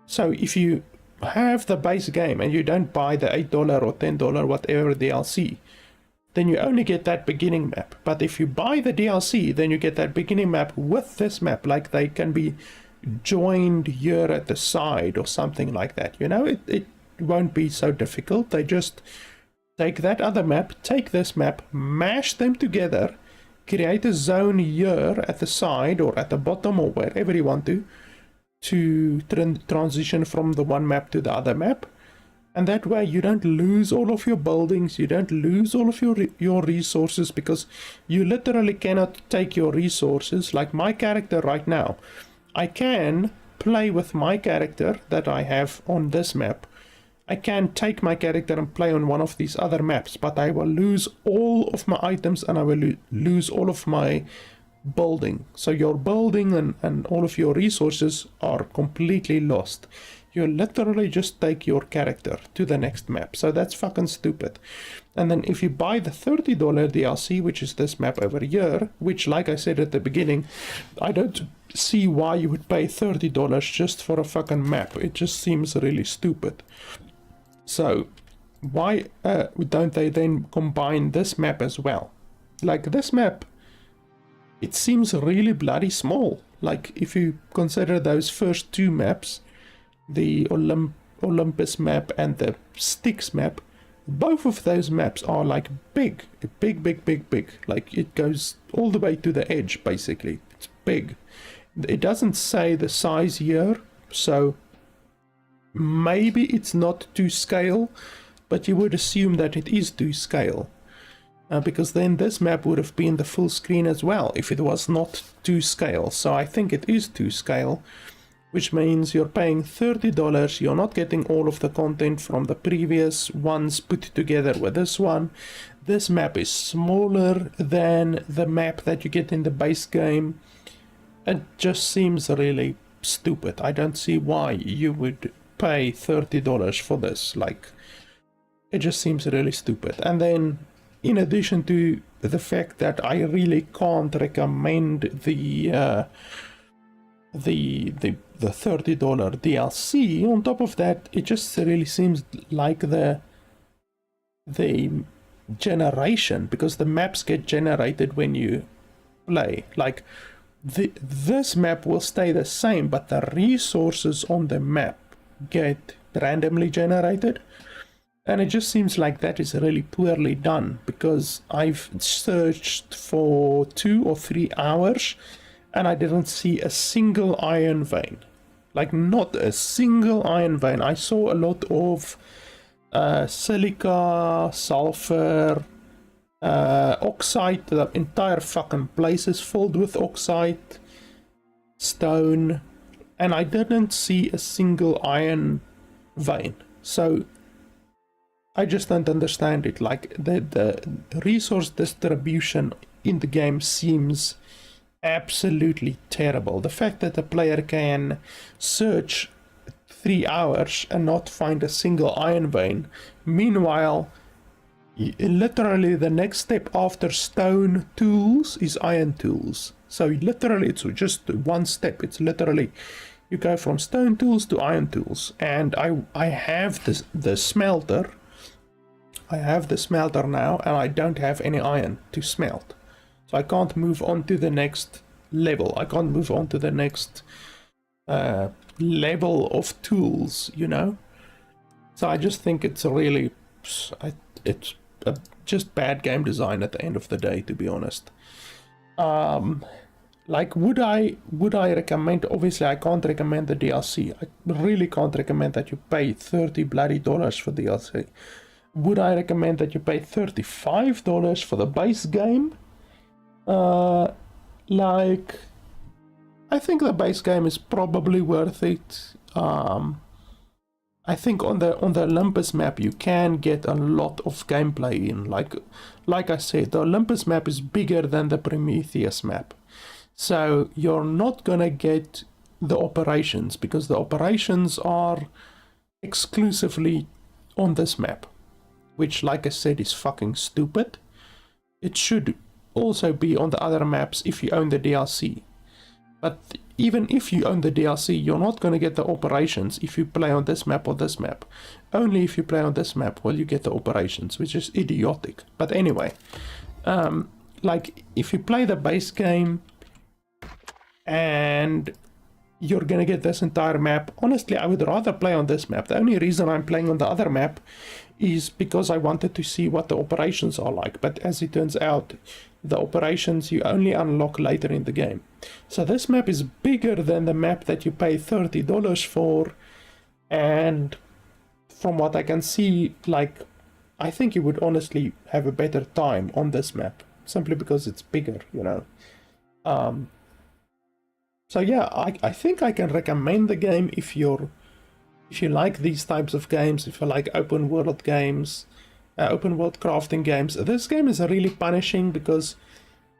So if you have the base game and you don't buy the $8 or $10 whatever DLC, then you only get that beginning map. But if you buy the DLC, then you get that beginning map with this map, like they can be joined here at the side or something like that, you know. It won't be so difficult. They just take that other map, take this map, mash them together, create a zone here at the side or at the bottom or wherever you want to transition from the one map to the other map. And that way you don't lose all of your buildings, you don't lose all of your resources, because you literally cannot take your resources. Like my character right now, I can play with my character that I have on this map. I can take my character and play on one of these other maps, but I will lose all of my items and I will lose all of my building. So your building and all of your resources are completely lost. You literally just take your character to the next map. So that's fucking stupid. And then if you buy the $30 DLC, which is this map over here, which, like I said at the beginning, I don't see why you would pay $30 just for a fucking map. It just seems really stupid. So why don't they then combine this map as well? Like this map, it seems really bloody small. Like if you consider those first two maps, the Olympus map and the Styx map, both of those maps are like big. Like it goes all the way to the edge, basically. It's big. It doesn't say the size here, so maybe it's not to scale. but you would assume that it is to scale. Because then this map would have been the full screen as well if it was not to scale. So I think it is to scale, which means you're paying $30. You're not getting all of the content from the previous ones put together with this one. This map is smaller than the map that you get in the base game. It just seems really stupid. I don't see why you would pay $30 for this. Like, it just seems really stupid. And then, in addition to the fact that I really can't recommend the $30 DLC, on top of that, it just really seems like the generation, because the maps get generated when you play. Like, this map will stay the same, but the resources on the map get randomly generated. And it just seems like that is really poorly done, because I've searched for 2 or 3 hours and I didn't see a single iron vein. Like, not a single iron vein. I saw a lot of silica, sulfur, oxide. The entire fucking place is filled with oxide, stone, and I didn't see a single iron vein. So I just don't understand it. Like, the resource distribution in the game seems absolutely terrible. The fact that the player can search 3 hours and not find a single iron vein. Meanwhile, literally the next step after stone tools is iron tools. So literally it's just one step. It's literally, you go from stone tools to iron tools. And I have the smelter. I have the smelter now, and I don't have any iron to smelt. So I can't move on to the next level. I can't move on to the next level of tools, you know? So I just think it's really, it's just bad game design at the end of the day, to be honest. Like, would I recommend? Obviously I can't recommend the DLC. I really can't recommend that you pay $30 bloody for DLC. Would I recommend that you pay $35 for the base game? Like, I think the base game is probably worth it. I think on the Olympus map you can get a lot of gameplay in. Like I said, the Olympus map is bigger than the Prometheus map. So you're not gonna get the operations, because the operations are exclusively on this map, which, like I said, is fucking stupid. It should also be on the other maps if you own the DLC. But even if you own the DLC, you're not going to get the operations if you play on this map or this map. Only if you play on this map will you get the operations, which is idiotic. But anyway, like, if you play the base game and you're gonna get this entire map, honestly I would rather play on this map. The only reason I'm playing on the other map is because I wanted to see what the operations are like, but as it turns out, the operations you only unlock later in the game. So this map is bigger than the map that you pay $30 for, and from what I can see, like, I think you would honestly have a better time on this map, simply because it's bigger, you know. So yeah, I think I can recommend the game if you like these types of games, if you like open world games, open world crafting games. This game is really punishing because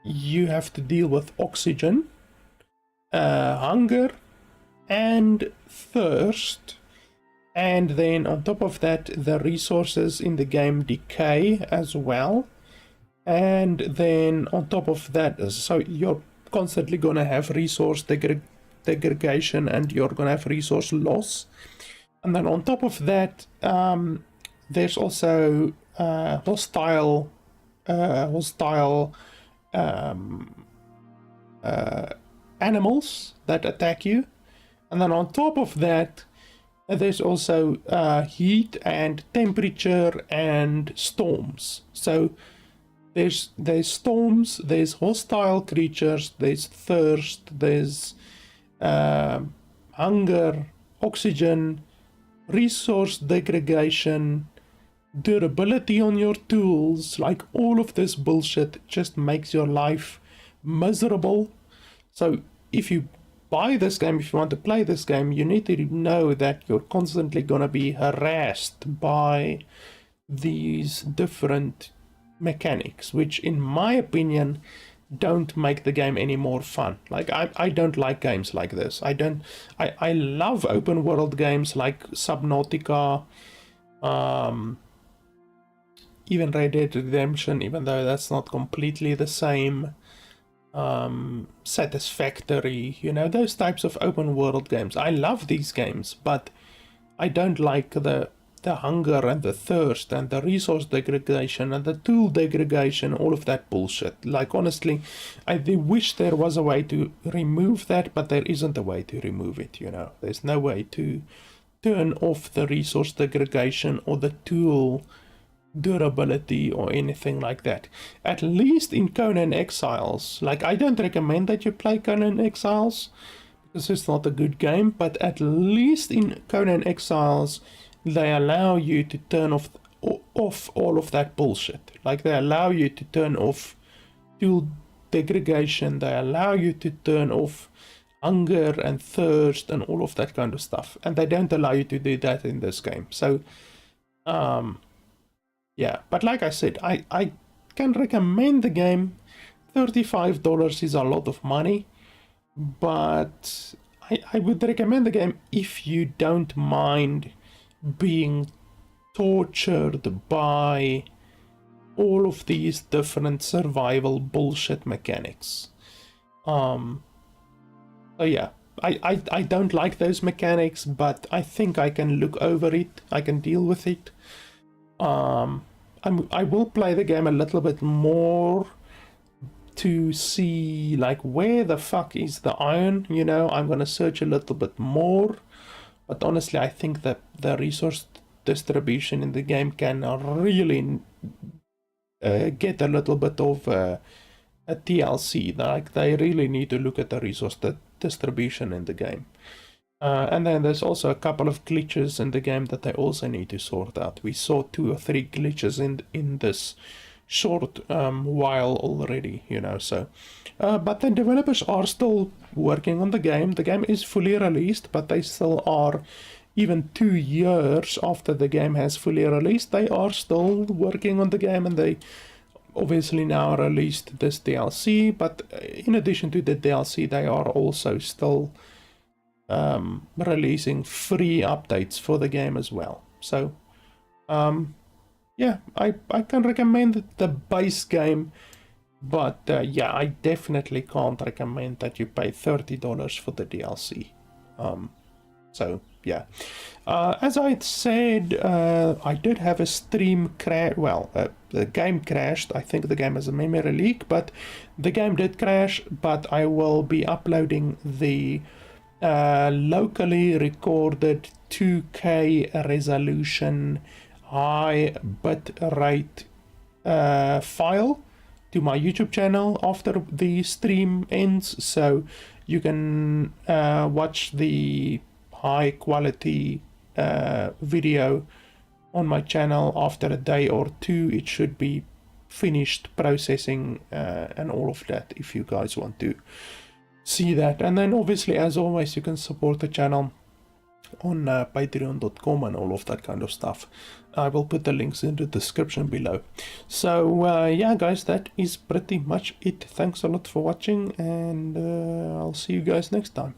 you have to deal with oxygen, hunger, and thirst. And then on top of that, the resources in the game decay as well. And then on top of that, so you're constantly gonna have resource degradation, and you're gonna have resource loss. And then on top of that, there's also hostile animals that attack you. And then on top of that, there's also heat and temperature and storms. So there's storms, there's hostile creatures, there's thirst, there's hunger, oxygen, resource degradation, durability on your tools, like all of this bullshit just makes your life miserable. So if you buy this game, if you want to play this game, you need to know that you're constantly gonna be harassed by these different mechanics, which in my opinion don't make the game any more fun. Like I don't like games like this. I love open world games like Subnautica, even Red Dead Redemption, even though that's not completely the same. Satisfactory, you know, those types of open world games. I love these games, but I don't like the hunger and the thirst and the resource degradation and the tool degradation, all of that bullshit. Like, honestly, I wish there was a way to remove that, but there isn't a way to remove it, you know. There's no way to turn off the resource degradation or the tool durability or anything like that. At least in Conan Exiles, like, I don't recommend that you play Conan Exiles because it's not a good game, but at least in Conan Exiles they allow you to turn off all of that bullshit. Like, they allow you to turn off tool degradation, they allow you to turn off hunger and thirst and all of that kind of stuff, and they don't allow you to do that in this game. So yeah, but like I said, I can recommend the game. $35 is a lot of money, but I would recommend the game if you don't mind being tortured by all of these different survival bullshit mechanics. So yeah, I don't like those mechanics, but I think I can look over it, I can deal with it. I will play the game a little bit more to see, like, where the fuck is the iron, you know. I'm gonna search a little bit more, but honestly I think that the resource distribution in the game can really get a little bit of a TLC. Like, they really need to look at the resource distribution in the game. And then there's also a couple of glitches in the game that they also need to sort out. We saw 2 or 3 glitches in this short while already, you know. So but the developers are still working on the game. The game is fully released, but they still are, even 2 years after the game has fully released, they are still working on the game, and they obviously now released this DLC. But in addition to the DLC, they are also still releasing free updates for the game as well. So yeah, I can recommend the base game, but yeah, I definitely can't recommend that you pay $30 for the DLC. So yeah, as I had said, I did have a stream crash. Well, the game crashed. I think the game has a memory leak, but the game did crash. But I will be uploading the locally recorded 2K resolution high bit rate file to my YouTube channel after the stream ends, so you can watch the high quality video on my channel after a day or 2. It should be finished processing and all of that, if you guys want to see that. And then obviously, as always, you can support the channel on patreon.com and all of that kind of stuff. I will put the links in the description below. So yeah guys, that is pretty much it. Thanks a lot for watching, and I'll see you guys next time.